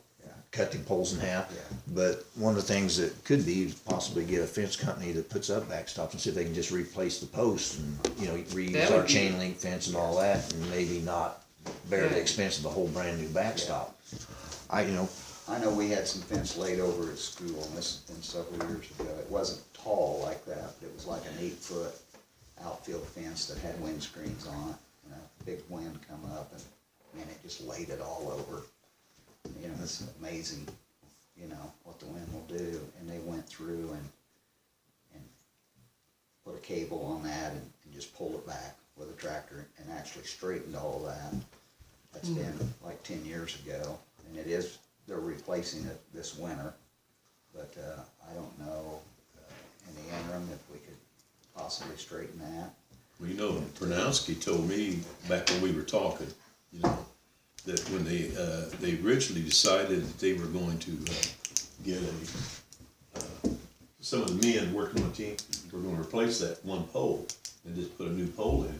[SPEAKER 7] cut the poles in half.
[SPEAKER 5] Yeah.
[SPEAKER 7] But one of the things that could be is possibly get a fence company that puts up backstops and see if they can just replace the posts and, you know, reuse
[SPEAKER 1] That
[SPEAKER 7] our
[SPEAKER 1] would be-
[SPEAKER 7] chain link fence and all that, and maybe not bear the
[SPEAKER 1] Yeah.
[SPEAKER 7] expense of the whole brand new backstop. You know,
[SPEAKER 5] I know we had some fence laid over at school, and this has been several years ago. It wasn't tall like that, but it was like an 8-foot outfield fence that had windscreens on it. And a big wind come up, and man, it just laid it all over. You know, it's amazing, you know, what the wind will do. And they went through and put a cable on that and just pulled it back with a tractor and actually straightened all of that. That's been like 10 years ago, and they're replacing it this winter. But I don't know in the interim if we could possibly straighten that.
[SPEAKER 2] Well, you know, Pronowski told me back when we were talking, you know, that when they originally decided that they were going to get some of the men working on the team were going to replace that one pole and just put a new pole in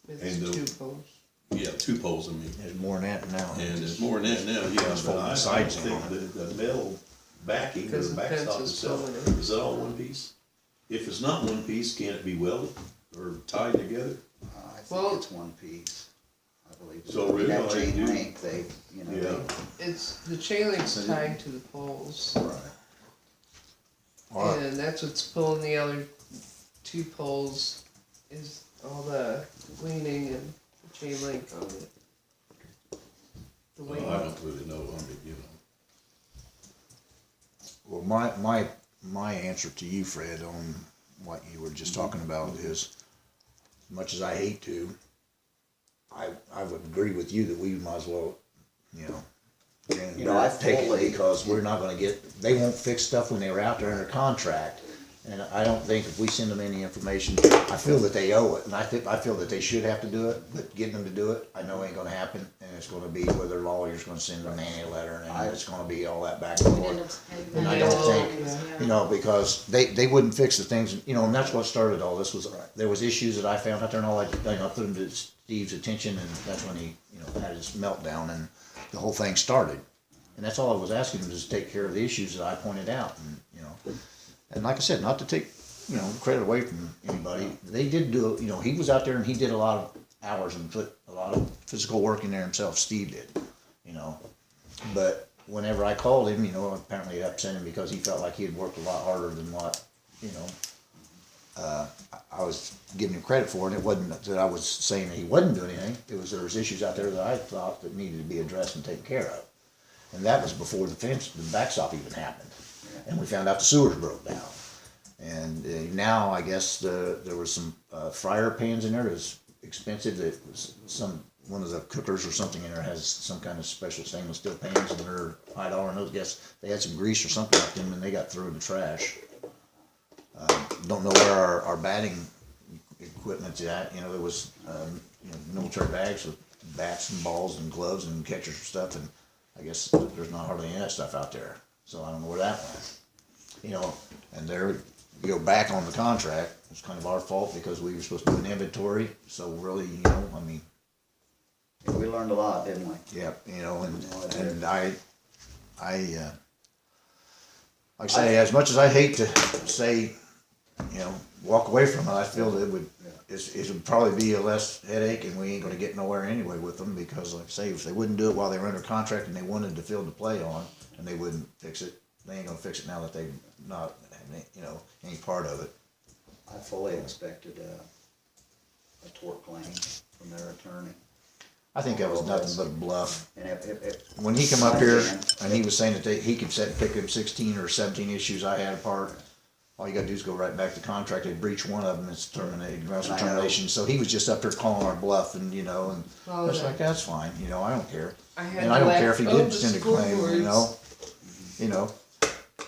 [SPEAKER 2] there.
[SPEAKER 1] It's
[SPEAKER 2] And
[SPEAKER 1] 2 posts.
[SPEAKER 2] Yeah, 2 poles, I mean.
[SPEAKER 7] there's more than that now.
[SPEAKER 2] And there's more than that now, yeah,
[SPEAKER 7] Just
[SPEAKER 2] but
[SPEAKER 7] folding the
[SPEAKER 2] I
[SPEAKER 7] sides
[SPEAKER 2] think
[SPEAKER 7] on it.
[SPEAKER 2] the metal backing or
[SPEAKER 1] Because the fence
[SPEAKER 2] backstop
[SPEAKER 1] is
[SPEAKER 2] itself,
[SPEAKER 1] filling it.
[SPEAKER 2] is that all one piece? If it's not one piece, can it be welded or tied together?
[SPEAKER 5] I think
[SPEAKER 1] Well-
[SPEAKER 5] it's one piece, I believe.
[SPEAKER 2] So really,
[SPEAKER 5] That
[SPEAKER 2] all you
[SPEAKER 5] chain
[SPEAKER 2] do-
[SPEAKER 5] link, they, you know,
[SPEAKER 2] Yeah.
[SPEAKER 1] It's, the chain link's tied to the poles,
[SPEAKER 7] All right.
[SPEAKER 1] and that's what's pulling the other 2 poles, is all the leaning and the chain link on it. The weight.
[SPEAKER 2] Well, I don't really know, I mean, you know.
[SPEAKER 7] Well, my answer to you, Fred, on what you were just talking about is, as much as I hate to, I would agree with you that we might as well, you know,
[SPEAKER 5] You know, I
[SPEAKER 7] take it,
[SPEAKER 5] fully-
[SPEAKER 7] because we're not gonna get, they won't fix stuff when they were out there under contract. And I don't think if we send them any information, I feel that they owe it, and I feel that they should have to do it, but getting them to do it, I know ain't gonna happen, and it's gonna be where their lawyer's gonna send them a letter, and it's gonna be all that back and
[SPEAKER 3] we'd end up
[SPEAKER 7] forth.
[SPEAKER 3] having
[SPEAKER 7] And I
[SPEAKER 3] that.
[SPEAKER 7] don't think, you know, because they wouldn't fix the things, you know, and that's what started all this, was, there was issues that I found out there, and all I put them to Steve's attention, and that's when he, you know, had his meltdown, and the whole thing started. And that's all I was asking him, was to take care of the issues that I pointed out, and, you know, and like I said, not to take, you know, credit away from anybody, they did do, you know, he was out there and he did a lot of hours and put a lot of physical work in there himself, Steve did, you know. But whenever I called him, you know, apparently it upset him because he felt like he had worked a lot harder than what, you know, I was giving him credit for, and it wasn't that I was saying that he wasn't doing anything, it was there was issues out there that I thought that needed to be addressed and taken care of. And that was before the backstop even happened, and we found out the sewers broke down. And now I guess there was some fryer pans in there that was expensive. That was one of the cookers or something in there has some kind of special stainless steel pans, and they're $5. And I guess they had some grease or something up them, and they got thrown in the trash. Don't know where our batting equipment's at. You know, there was you know, military bags with bats and balls and gloves and catchers and stuff, and I guess there's not hardly any of that stuff out there. So I don't know where that went. You know, and go back on the contract. It's kind of our fault because we were supposed to do an inventory, so really, you know, I mean,
[SPEAKER 5] We learned a lot, didn't we?
[SPEAKER 7] yeah, you know, and I, like I say, as much as I hate to say, you know, walk away from it, I feel that it would probably be a less headache, and we ain't gonna get nowhere anyway with them, because like I say, if they wouldn't do it while they were under contract and they wanted the field to play on, and they wouldn't fix it, they ain't gonna fix it now that they've not, you know, any part of it.
[SPEAKER 5] I fully expected a tort claim from their attorney.
[SPEAKER 7] I think that was nothing but a bluff.
[SPEAKER 5] And if
[SPEAKER 7] When he come up here and he was saying that he could pick up 16 or 17 issues I had apart, all you gotta do is go right back to contract. They breach one of them, it's terminated, grounds for
[SPEAKER 5] I know.
[SPEAKER 7] termination. So he was just up there calling our bluff, and you know, and
[SPEAKER 1] Well,
[SPEAKER 7] I was
[SPEAKER 1] that-
[SPEAKER 7] like, that's fine, you know, I don't care.
[SPEAKER 1] I had
[SPEAKER 7] And I
[SPEAKER 1] to
[SPEAKER 7] don't
[SPEAKER 1] let
[SPEAKER 7] care if he
[SPEAKER 1] go
[SPEAKER 7] did
[SPEAKER 1] the
[SPEAKER 7] send a claim, you know, you know.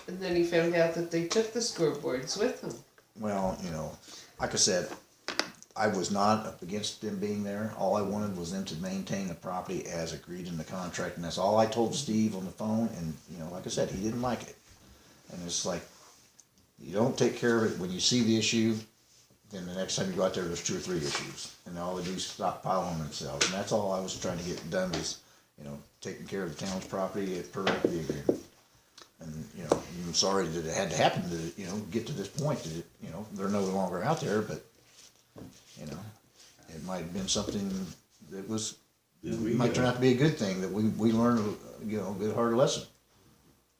[SPEAKER 1] And then he found out that they took the scoreboards with them.
[SPEAKER 7] Well, you know, like I said, I was not up against them being there. All I wanted was them to maintain the property as agreed in the contract, and that's all I told Steve on the phone. And you know, like I said, he didn't like it. And it's like, you don't take care of it when you see the issue, then the next time you go out there, there's 2 or 3 issues, and all they do is stockpile on themselves. And that's all I was trying to get done, was, you know, taking care of the town's property per the agreement. And, you know, I'm sorry that it had to happen to, you know, get to this point that, you know, they're no longer out there, but, you know, it might have been something that was, might turn out to be a good thing, that we learned, you know, a good hard lesson,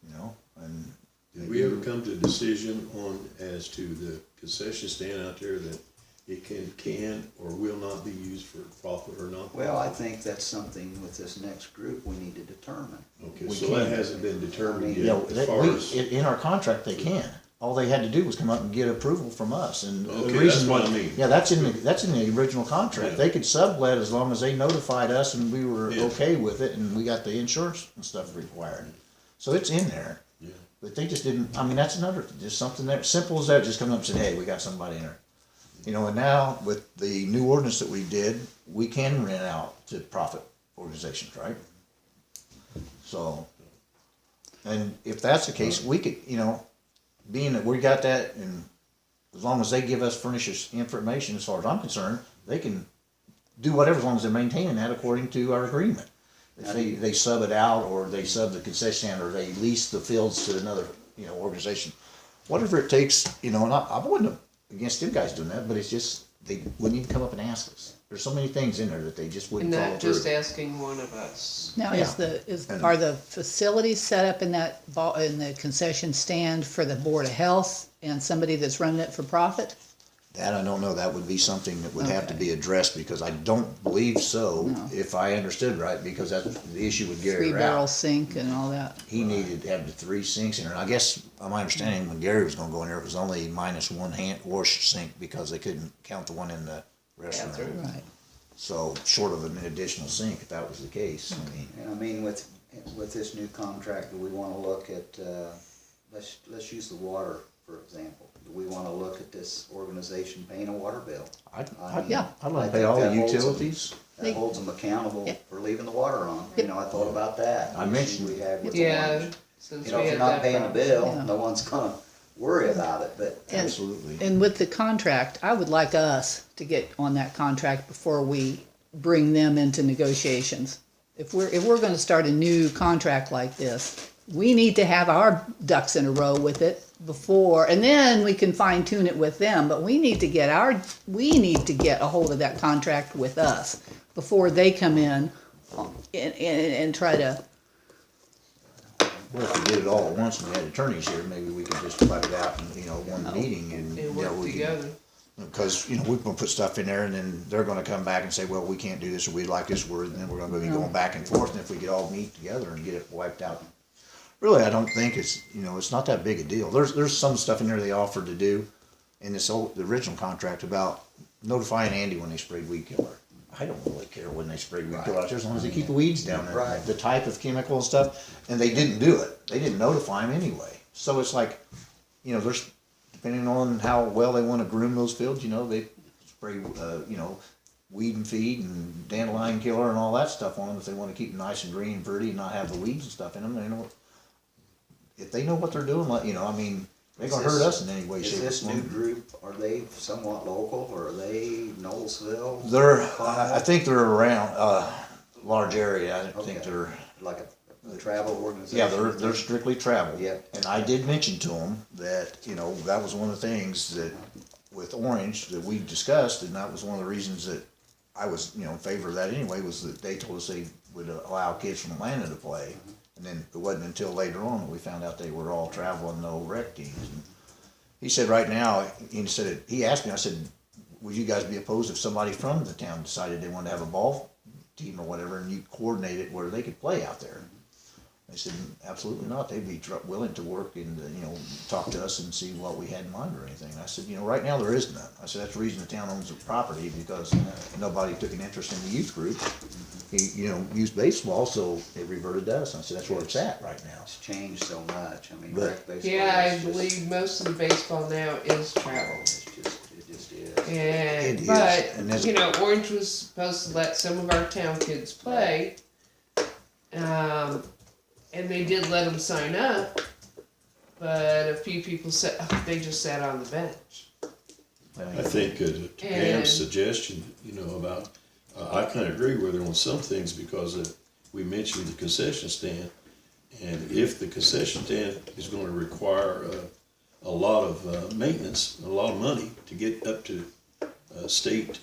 [SPEAKER 7] you know, and.
[SPEAKER 2] Did we ever come to a decision on, as to the concession stand out there, that it can or will not be used for profit or not?
[SPEAKER 5] well, I think that's something with this next group we need to determine.
[SPEAKER 2] Okay,
[SPEAKER 7] We
[SPEAKER 2] so
[SPEAKER 7] can.
[SPEAKER 2] that hasn't been determined
[SPEAKER 7] You know,
[SPEAKER 2] yet as far as.
[SPEAKER 7] in our contract, they can. All they had to do was come up and get approval from us, and the
[SPEAKER 2] Okay,
[SPEAKER 7] reason
[SPEAKER 2] that's what
[SPEAKER 7] why-
[SPEAKER 2] I mean.
[SPEAKER 7] Yeah, that's in the original contract.
[SPEAKER 2] Yeah.
[SPEAKER 7] They could sublet as long as they notified us and we were
[SPEAKER 2] Yeah.
[SPEAKER 7] okay with it, and we got the insurance and stuff required. So it's in there.
[SPEAKER 2] Yeah.
[SPEAKER 7] But they just didn't, I mean, that's another, just something that, simple as that, just come up and said, hey, we got somebody in there. You know, and now with the new ordinance that we did, we can rent out to profit organizations, right? So, and if that's the case, we could, you know, being that we got that, and as long as they give us, furnish us information, as far as I'm concerned, they can do whatever as long as they're maintaining that according to our agreement. If they sub it out, or they sub the concession stand, or they lease the fields to another, you know, organization, whatever it takes, you know, and I wasn't against them guys doing that, but it's just, they wouldn't even come up and ask us. There's so many things in there that they just
[SPEAKER 1] And
[SPEAKER 7] wouldn't follow
[SPEAKER 1] not just
[SPEAKER 7] through.
[SPEAKER 1] asking one of us.
[SPEAKER 4] Now,
[SPEAKER 7] Yeah.
[SPEAKER 4] are the facilities set up in in the concession stand for the Board of Health and somebody that's running it for profit?
[SPEAKER 7] That I don't know, that would be something that would have to
[SPEAKER 4] Okay.
[SPEAKER 7] be addressed, because I don't believe so,
[SPEAKER 4] No.
[SPEAKER 7] if I understood right, because that's the issue with Gary
[SPEAKER 4] 3-barrel
[SPEAKER 7] Ralph.
[SPEAKER 4] sink and all that?
[SPEAKER 7] He needed to have the 3 sinks in there, and I guess, my understanding, when Gary was gonna go in there, it was only minus 1 hand wash sink, because they couldn't count the one in the restaurant.
[SPEAKER 1] Bathroom.
[SPEAKER 4] Right.
[SPEAKER 7] So, short of an additional sink, if that was the case, I mean,
[SPEAKER 5] And I mean, with this new contract, do we wanna look at, let's use the water, for example. Do we wanna look at this organization paying a water bill?
[SPEAKER 7] I'd
[SPEAKER 4] Yeah.
[SPEAKER 7] like
[SPEAKER 5] I
[SPEAKER 7] to pay
[SPEAKER 5] think
[SPEAKER 7] all the
[SPEAKER 5] that holds them-
[SPEAKER 7] utilities.
[SPEAKER 5] That holds them accountable
[SPEAKER 4] Yeah.
[SPEAKER 5] for leaving the water on. You know, I thought about that.
[SPEAKER 7] I
[SPEAKER 5] the
[SPEAKER 7] mentioned-
[SPEAKER 5] issue we had with the
[SPEAKER 1] Yeah,
[SPEAKER 5] orange.
[SPEAKER 1] since
[SPEAKER 5] You know,
[SPEAKER 1] we
[SPEAKER 5] if
[SPEAKER 1] had
[SPEAKER 5] you're not
[SPEAKER 1] that
[SPEAKER 5] paying the
[SPEAKER 1] problem.
[SPEAKER 5] bill,
[SPEAKER 4] Yeah.
[SPEAKER 5] no one's gonna worry about it, but
[SPEAKER 4] And-
[SPEAKER 7] Absolutely.
[SPEAKER 4] And with the contract, I would like us to get on that contract before we bring them into negotiations. If we're gonna start a new contract like this, we need to have our ducks in a row with it before, and then we can fine tune it with them, but we need to get a hold of that contract with us before they come in and try to,
[SPEAKER 7] Well, if we did it all at once and we had attorneys here, maybe we could just fight it out in, you know, one meeting, and,
[SPEAKER 1] They
[SPEAKER 7] you know,
[SPEAKER 1] work
[SPEAKER 7] we could.
[SPEAKER 1] together.
[SPEAKER 7] Because, you know, we're gonna put stuff in there, and then they're gonna come back and say, well, we can't do this, or we'd like this word, and then we're gonna be going back and forth, and if we could all meet together and get it wiped out. Really, I don't think it's, you know, it's not that big a deal. There's some stuff in there they offered to do in the original contract about notifying Andy when they sprayed weed killer. I don't really care when they spray weed killer out there, as long as they keep the weeds down there.
[SPEAKER 5] Right.
[SPEAKER 7] The type of chemical and stuff, and they didn't do it. They didn't notify him anyway. So it's like, you know, there's, depending on how well they wanna groom those fields, you know, they spray, you know, weed and feed and dandelion killer and all that stuff on them if they wanna keep them nice and green and pretty and not have the weeds and stuff in them. They know, if they know what they're doing, like, you know, I mean, They gonna hurt us in any way,
[SPEAKER 5] Is
[SPEAKER 7] shape, or
[SPEAKER 5] this new
[SPEAKER 7] form.
[SPEAKER 5] group, are they somewhat local, or are they Knowlesville?
[SPEAKER 7] They're, I think they're around, large area, I think
[SPEAKER 5] Okay.
[SPEAKER 7] they're,
[SPEAKER 5] Like a travel organization?
[SPEAKER 7] yeah, they're strictly travel.
[SPEAKER 5] Yep.
[SPEAKER 7] And I did mention to them that, you know, that was one of the things that, with Orange, that we discussed, and that was one of the reasons that I was, you know, in favor of that anyway, was that they told us they would allow kids from Atlanta to play. And then it wasn't until later on that we found out they were all traveling, no rec teams. And he said right now, he asked me, I said, would you guys be opposed if somebody from the town decided they wanted to have a ball team or whatever, and you coordinate it where they could play out there? They said, absolutely not. They'd be willing to work and, you know, talk to us and see what we had in mind or anything. I said, you know, right now there is none. I said, that's the reason the town owns the property, because nobody took an interest in the youth group. He, you know, used baseball, so it reverted to us. I said, that's where it's at right now.
[SPEAKER 5] It's changed so much, I mean,
[SPEAKER 7] But-
[SPEAKER 5] rec baseball
[SPEAKER 1] Yeah, I
[SPEAKER 5] is just-
[SPEAKER 1] believe most of the baseball now is travel.
[SPEAKER 5] it just is.
[SPEAKER 1] And,
[SPEAKER 7] It is, and that's-
[SPEAKER 1] but, you know, Orange was supposed to let some of our town kids play. And they did let them sign up, but a few people said, they just sat on the bench.
[SPEAKER 2] I think to Pam's
[SPEAKER 1] And-
[SPEAKER 2] suggestion, you know, about, I kind of agree with her on some things, because we mentioned the concession stand. And if the concession stand is gonna require a lot of maintenance, a lot of money to get up to state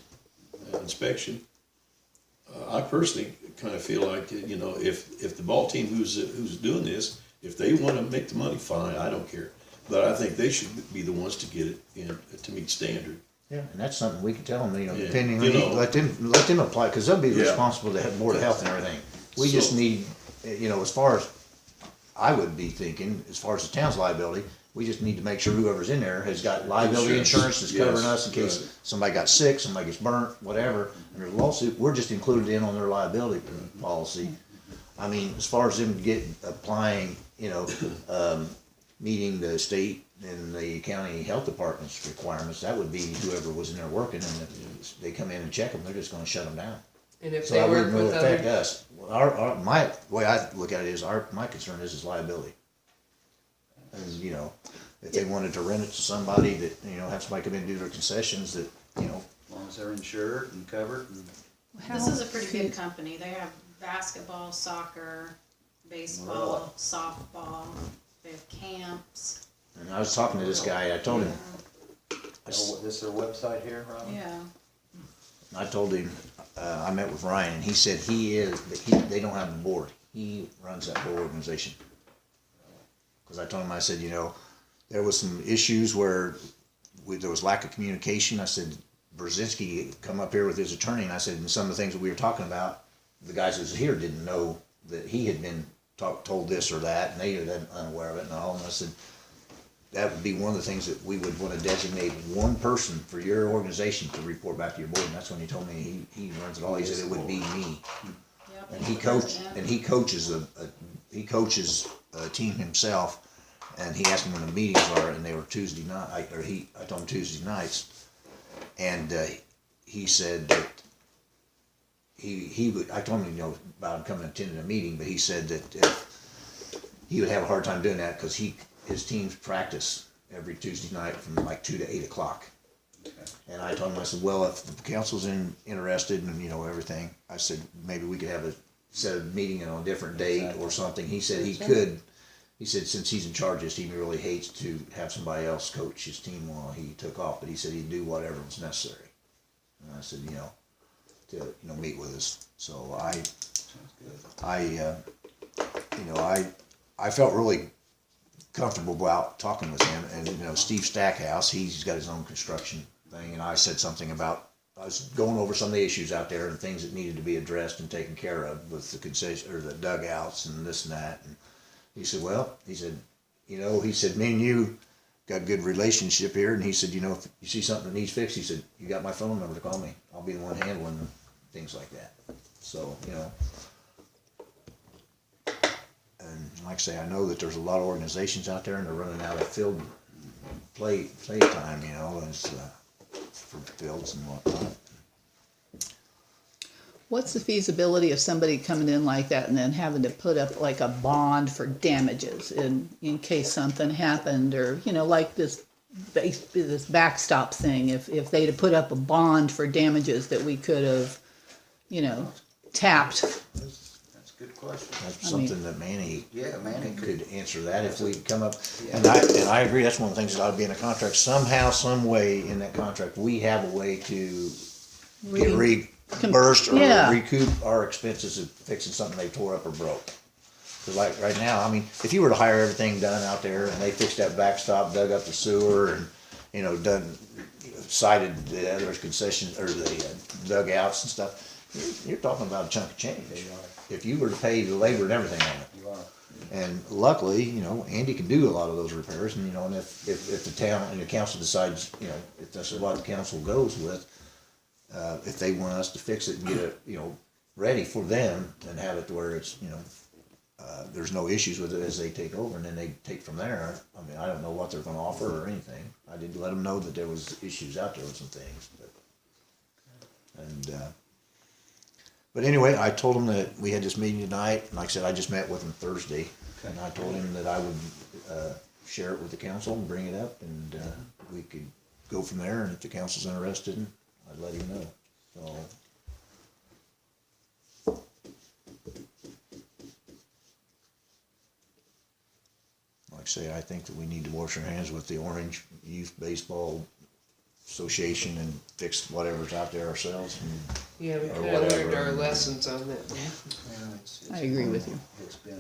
[SPEAKER 2] inspection, I personally kind of feel like, you know, if the ball team who's doing this, if they want to make the money, fine, I don't care. But I think they should be the ones to get it in to meet standard.
[SPEAKER 7] Yeah, and that's something we can tell them, you know,
[SPEAKER 2] Yeah,
[SPEAKER 7] depending on,
[SPEAKER 2] you know.
[SPEAKER 7] let them apply, cause they'll be
[SPEAKER 2] Yeah.
[SPEAKER 7] responsible to have Board of Health and everything. We just
[SPEAKER 2] So-
[SPEAKER 7] need, you know, as far as, I would be thinking, as far as the town's liability, we just need to make sure whoever's in there has got liability
[SPEAKER 2] Insurance,
[SPEAKER 7] insurance that's covering
[SPEAKER 2] yes,
[SPEAKER 7] us in case
[SPEAKER 2] right.
[SPEAKER 7] somebody got sick, somebody gets burnt, whatever, and there's a lawsuit, we're just included in on their liability policy. I mean, as far as them applying, you know, meeting the state and the county health department's requirements, that would be whoever was in there working, and if they come in and check them, they're just gonna shut them down.
[SPEAKER 1] And if
[SPEAKER 7] So
[SPEAKER 1] they
[SPEAKER 7] that
[SPEAKER 1] work
[SPEAKER 7] wouldn't really
[SPEAKER 1] with
[SPEAKER 7] affect
[SPEAKER 1] other,
[SPEAKER 7] us. My way I look at it is, my concern is liability. And, you know, if they wanted to rent it to somebody that, you know, have somebody come in and do their concessions that, you know,
[SPEAKER 5] As long as they're insured and covered and.
[SPEAKER 3] This is a pretty good company. They have basketball, soccer, baseball, softball. They have camps.
[SPEAKER 7] and I was talking to this guy, I told him,
[SPEAKER 5] Oh, this is their website here, Robin?
[SPEAKER 3] Yeah.
[SPEAKER 7] I told him, I met with Ryan, and he said they don't have the board. He runs that whole organization. Cause I told him, I said, you know, there was some issues where there was lack of communication. I said, Brzezinski come up here with his attorney, and I said, and some of the things that we were talking about, the guys that was here didn't know that he had been told this or that, and they were unaware of it and all. And I said, that would be one of the things that we would want to designate one person for your organization to report back to your board. And that's when he told me he runs it all. He said it would be me.
[SPEAKER 3] Yep.
[SPEAKER 7] And he coaches a team himself. And he asked me when the meetings are, and they were Tuesday night. I told him Tuesday nights, and he said that he would. I told him, you know, about him coming and attending a meeting, but he said that he would have a hard time doing that because his teams practice every Tuesday night from like 2 to 8 o'clock.
[SPEAKER 5] Okay.
[SPEAKER 7] And I told him, I said, well, if the council's interested in, you know, everything, I said, maybe we could have set a meeting on a different date or something. He said he could. He said since he's in charge of his team, he really hates to have somebody else coach his team while he took off, but he said he'd do whatever was necessary. And I said, you know, to meet with us. So I felt really comfortable about talking with him. And you know, Steve Stackhouse, he's got his own construction thing, and I said something about I was going over some of the issues out there and things that needed to be addressed and taken care of with the concession or the dugouts and this and that. And he said, well, he said, you know, he said, me and you got a good relationship here. And he said, you know, if you see something that needs fixed, he said, you got my phone number to call me. I'll be the one handling things like that. So, you know, and like I say, I know that there's a lot of organizations out there and they're running out of field play time, you know, as, for fields and whatnot.
[SPEAKER 4] What's the feasibility of somebody coming in like that and then having to put up like a bond for damages in case something happened, or, you know, like this backstop thing, if they'd have put up a bond for damages that we could have, you know, tapped.
[SPEAKER 5] That's a good question.
[SPEAKER 7] That's
[SPEAKER 4] I mean-
[SPEAKER 7] something that Manny
[SPEAKER 5] Yeah, Manny
[SPEAKER 7] could answer that if we come up, and I agree, that's one of the things that ought to be in a contract, somehow, some way in that contract, we have a way to get reimbursed or
[SPEAKER 4] Yeah.
[SPEAKER 7] recoup our expenses of fixing something they tore up or broke. Cause like right now, I mean, if you were to hire everything done out there and they fixed that backstop, dug up the sewer and, you know, done, sided the other concessions or the dugouts and stuff, you're talking about a chunk of change. If you were to pay the labor and everything on it.
[SPEAKER 5] You are.
[SPEAKER 7] And luckily, you know, Andy can do a lot of those repairs, and, you know, and if the town and the council decides, you know, if that's what the council goes with, if they want us to fix it and get it, you know, ready for them and have it to where it's, you know, there's no issues with it as they take over, and then they take from there. I mean, I don't know what they're gonna offer or anything. I did let them know that there was issues out there with some things, but anyway, I told him that we had this meeting tonight, and like I said, I just met with him Thursday, and I told him that I would, share it with the council and bring it up, and, we could go from there, and if the council's interested, I'd let him know, so. Like I say, I think that we need to wash our hands with the Orange Youth Baseball Association and fix whatever's out there ourselves, and
[SPEAKER 1] Yeah, we
[SPEAKER 7] Or
[SPEAKER 1] kinda learned
[SPEAKER 7] whatever.
[SPEAKER 1] our lessons on that one.
[SPEAKER 5] Yeah, it's
[SPEAKER 4] I agree with you.
[SPEAKER 5] It's been,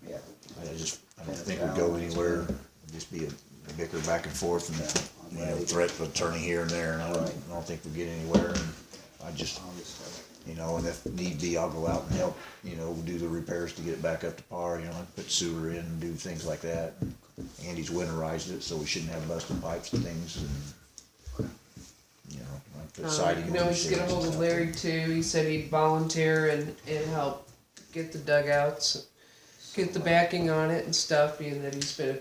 [SPEAKER 5] yeah.
[SPEAKER 7] I don't think we'd go anywhere, it'd just be a bicker back and forth and, you know, threat of attorney here and there, and I don't think we'd get anywhere, and I just, you know, and if need be, I'll go out and help, you know, do the repairs to get it back up to par, you know, and put sewer in and do things like that. Andy's winterized it, so we shouldn't have busted pipes and things, and, you know, I put siding.
[SPEAKER 1] You know,
[SPEAKER 7] on the
[SPEAKER 1] he's get a
[SPEAKER 7] sheds and
[SPEAKER 1] hold of
[SPEAKER 7] stuff.
[SPEAKER 1] Larry too, he said he'd volunteer and help get the dugouts, get the backing on it and stuff, being that he's been,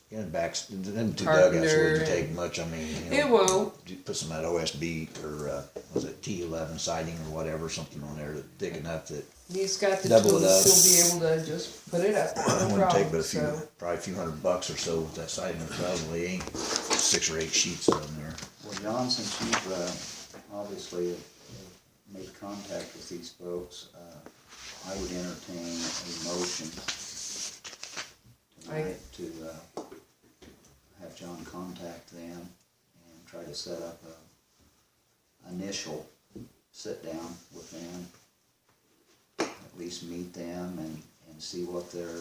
[SPEAKER 7] Yeah, backs, them two
[SPEAKER 1] Carpenter
[SPEAKER 7] dugouts wouldn't
[SPEAKER 1] and-
[SPEAKER 7] take much, I mean, you know.
[SPEAKER 1] it won't,
[SPEAKER 7] You put some of that OSB or, was it T11 siding or whatever, something on there that's thick enough that
[SPEAKER 1] he's got the
[SPEAKER 7] Double it up.
[SPEAKER 1] tools, he'll be able to just put it up,
[SPEAKER 7] it
[SPEAKER 1] no
[SPEAKER 7] wouldn't take
[SPEAKER 1] problem,
[SPEAKER 7] but a few,
[SPEAKER 1] so.
[SPEAKER 7] probably a few $100 or so with that siding, there probably ain't 6 or 8 sheets on there.
[SPEAKER 5] Well, John, since you've, obviously made contact with these folks, I would entertain a motion tonight to, have John contact them and try to set up a initial sit-down with them. At least meet them and see what their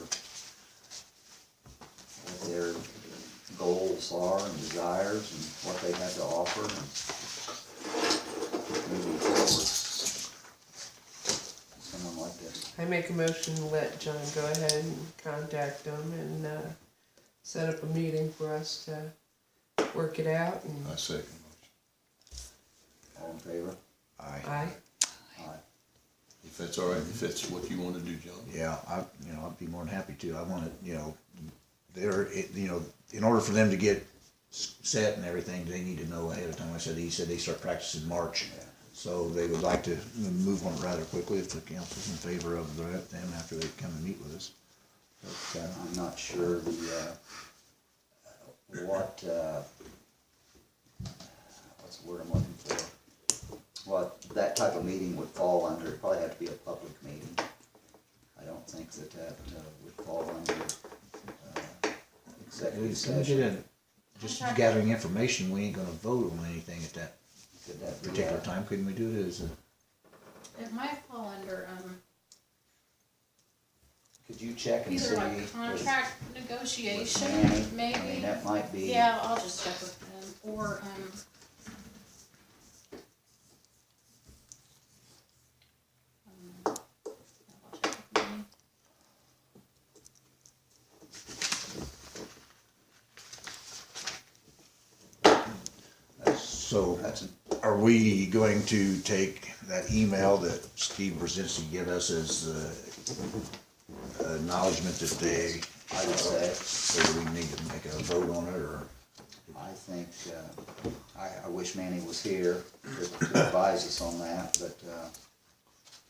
[SPEAKER 5] goals are and desires and what they have to offer and moving forward. Someone like this.
[SPEAKER 1] I make a motion to let John go ahead and contact them and, set up a meeting for us to work it out and,
[SPEAKER 2] I second
[SPEAKER 5] All in favor?
[SPEAKER 7] Aye.
[SPEAKER 1] aye.
[SPEAKER 5] Aye.
[SPEAKER 2] if that's all right, if that's what you wanna do, John.
[SPEAKER 7] Yeah, I'd be more than happy to. I want it, you know, you know, in order for them to get set and everything, they need to know ahead of time. He said they start practicing March. So they would like to move on rather quickly if the council's in favor of them after they come and meet with us. But,
[SPEAKER 5] I'm not sure what's the word I'm looking for? What that type of meeting would fall under, it'd probably have to be a public meeting. I don't think that would fall under, executive session.
[SPEAKER 7] just gathering information, we ain't gonna vote on anything at that
[SPEAKER 5] Could that be,
[SPEAKER 7] particular time. Couldn't we do it as a?
[SPEAKER 3] It might fall under,
[SPEAKER 5] could you check and see?
[SPEAKER 3] either like contract
[SPEAKER 5] with
[SPEAKER 3] negotiation,
[SPEAKER 5] Manny? I mean,
[SPEAKER 3] maybe.
[SPEAKER 5] that might be.
[SPEAKER 3] Yeah, I'll just check with them, or, I'll check with them.
[SPEAKER 7] So,
[SPEAKER 5] That's,
[SPEAKER 7] are we going to take that email that Steve Brzezinski gave us as acknowledgement that they,
[SPEAKER 5] I would say,
[SPEAKER 7] or do we need to make a vote on it, or?
[SPEAKER 5] I think, I wish Manny was here to advise us on that, but,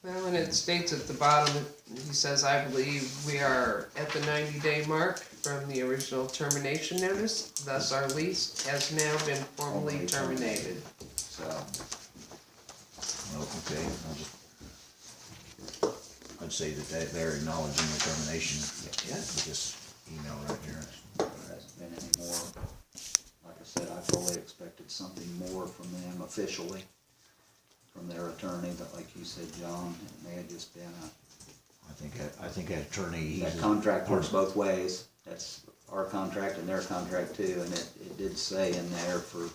[SPEAKER 1] Well, and it states at the bottom, he says, I believe we are at the 90-day mark from the original termination notice, thus our lease has now been formally terminated.
[SPEAKER 5] so,
[SPEAKER 7] Well, okay, I'd say that they're acknowledging the termination.
[SPEAKER 5] Yeah.
[SPEAKER 7] With this email right here.
[SPEAKER 5] there hasn't been any more. Like I said, I fully expected something more from them officially, from their attorney, but like you said, John, it may have just been
[SPEAKER 7] I think that attorney,
[SPEAKER 5] that contract works both ways. That's our contract and their contract too, and it did say in there for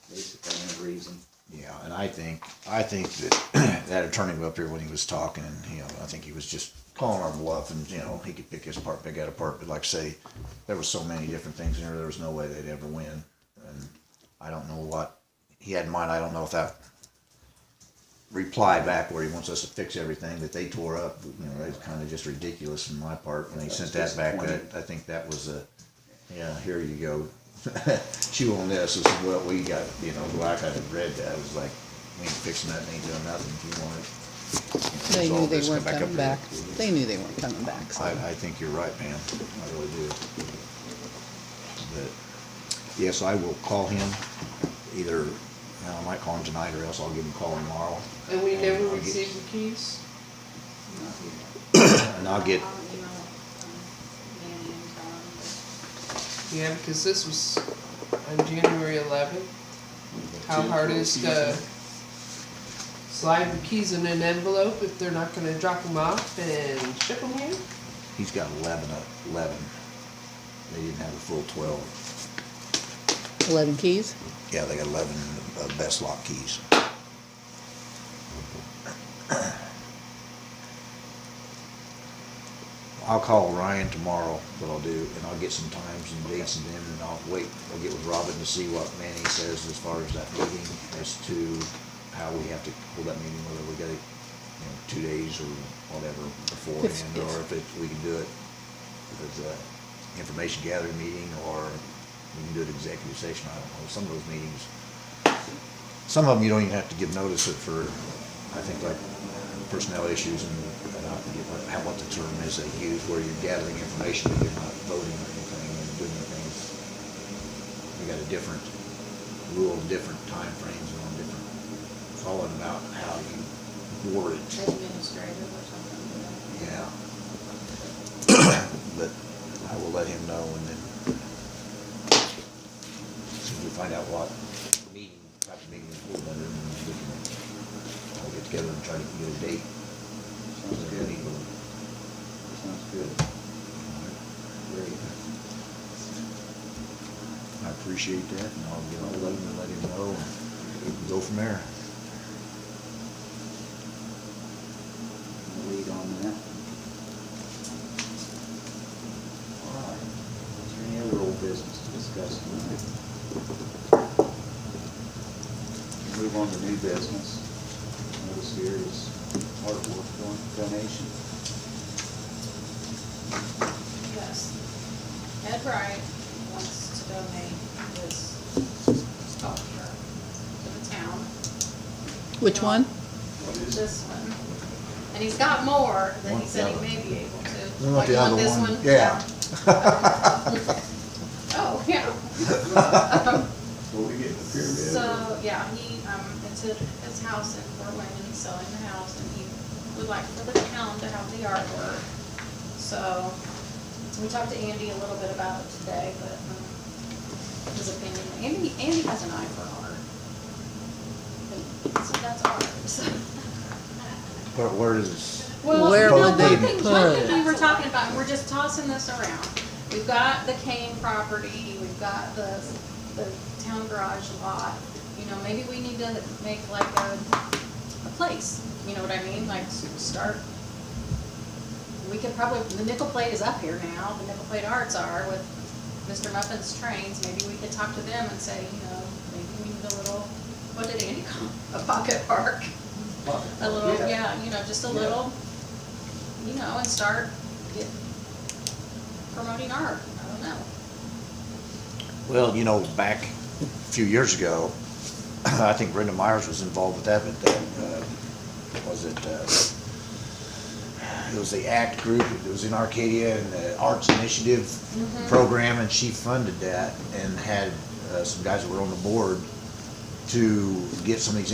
[SPEAKER 5] basically any reason.
[SPEAKER 7] yeah, and I think that that attorney up here when he was talking, and, you know, I think he was just calling our bluff, and, you know, he could pick his part, pick that apart, but like I say, there was so many different things in there was no way they'd ever win, and I don't know what he had in mind. I don't know if that reply back where he wants us to fix everything that they tore up, you know, that's kind of just ridiculous on my part. When he sent that back, I think that was yeah, here you go. Chew on this. This is what we got, you know, like I had read that. It was like, we ain't fixing that, ain't doing nothing. If you want it.
[SPEAKER 4] They
[SPEAKER 7] You know,
[SPEAKER 4] knew they
[SPEAKER 7] just come
[SPEAKER 4] weren't
[SPEAKER 7] up
[SPEAKER 4] coming
[SPEAKER 7] here.
[SPEAKER 4] back. They knew they weren't coming back, so.
[SPEAKER 7] I think you're right, man. I really do. But, yes, I will call him either, I might call him tonight, or else I'll give him a call tomorrow.
[SPEAKER 1] And we never
[SPEAKER 7] I'll get-
[SPEAKER 1] received the keys?
[SPEAKER 7] And I'll get,
[SPEAKER 3] email Manny and tell him.
[SPEAKER 1] Yeah, because this was on January 11th. How hard is to slide the keys in an envelope if they're not gonna drop them off and ship them here?
[SPEAKER 7] he's got 11. They didn't have a full 12.
[SPEAKER 4] 11 keys?
[SPEAKER 7] Yeah, they got 11 best lock keys. I'll call Ryan tomorrow, what I'll do, and I'll get some times and dates and then, and I'll get with Robin to see what Manny says as far as that meeting, as to how we have to hold that meeting, whether we got it, 2 days or whatever beforehand, or if we can do it as a information gathering meeting, or we can do it executive session, I don't know. Some of those meetings, some of them you don't even have to give notice of for, I think, like personnel issues, and I forget what the term is they use, where you're gathering information, but you're not voting or anything and doing anything. We got a different rule, different time frames, and on different, it's all about how you word it.
[SPEAKER 3] Administrative or something.
[SPEAKER 7] Yeah. But I will let him know, and then as soon as we find out what type of meeting we'll hold, and then we can all get together and try to get a date.
[SPEAKER 5] Sounds good. Sounds good. Great.
[SPEAKER 7] I appreciate that, and I'll get hold of him and let him know, and we can go from there.
[SPEAKER 5] Lead on that. All right. Is there any other old business to discuss tonight? Move on to new business. Notice here is artwork donation.
[SPEAKER 3] Yes. Ed Wright wants to donate this sculpture to the town.
[SPEAKER 4] Which one?
[SPEAKER 3] This one. And he's got more that he
[SPEAKER 7] Want
[SPEAKER 3] said
[SPEAKER 7] the
[SPEAKER 3] he
[SPEAKER 7] other-
[SPEAKER 3] may be able to.
[SPEAKER 7] You want
[SPEAKER 3] Like,
[SPEAKER 7] the other
[SPEAKER 3] this
[SPEAKER 7] one? Yeah.
[SPEAKER 3] Oh, yeah.
[SPEAKER 2] Well, we get the pyramid.
[SPEAKER 3] So, yeah, it's at his house in Fort Wayne, and he's selling the house, and he would like for the town to have the artwork. So, we talked to Andy a little bit about it today, but, his opinion, Andy has an eye for art. And so that's art, so.
[SPEAKER 7] Where does this?
[SPEAKER 3] Well,
[SPEAKER 4] Where
[SPEAKER 3] you know,
[SPEAKER 4] would they
[SPEAKER 3] one thing
[SPEAKER 4] put
[SPEAKER 3] we
[SPEAKER 4] it?
[SPEAKER 3] were talking about, and we're just tossing this around. We've got the Kane property, we've got the town garage lot. You know, maybe we need to make like a place, you know what I mean? Like start, we could probably, the nickel plate is up here now, the nickel plate arts are with Mr. Muffin's trains. Maybe we could talk to them and say, maybe we need a little, what did Andy call it? A pocket park? A little, yeah, just a little, and start promoting art. I don't know.
[SPEAKER 7] Well, you know, back a few years ago, I think Brenda Myers was involved with that, but it was the ACT group, it was in Arcadia, and the Arts Initiative program, and she funded that and had some guys that were on the board to get some of these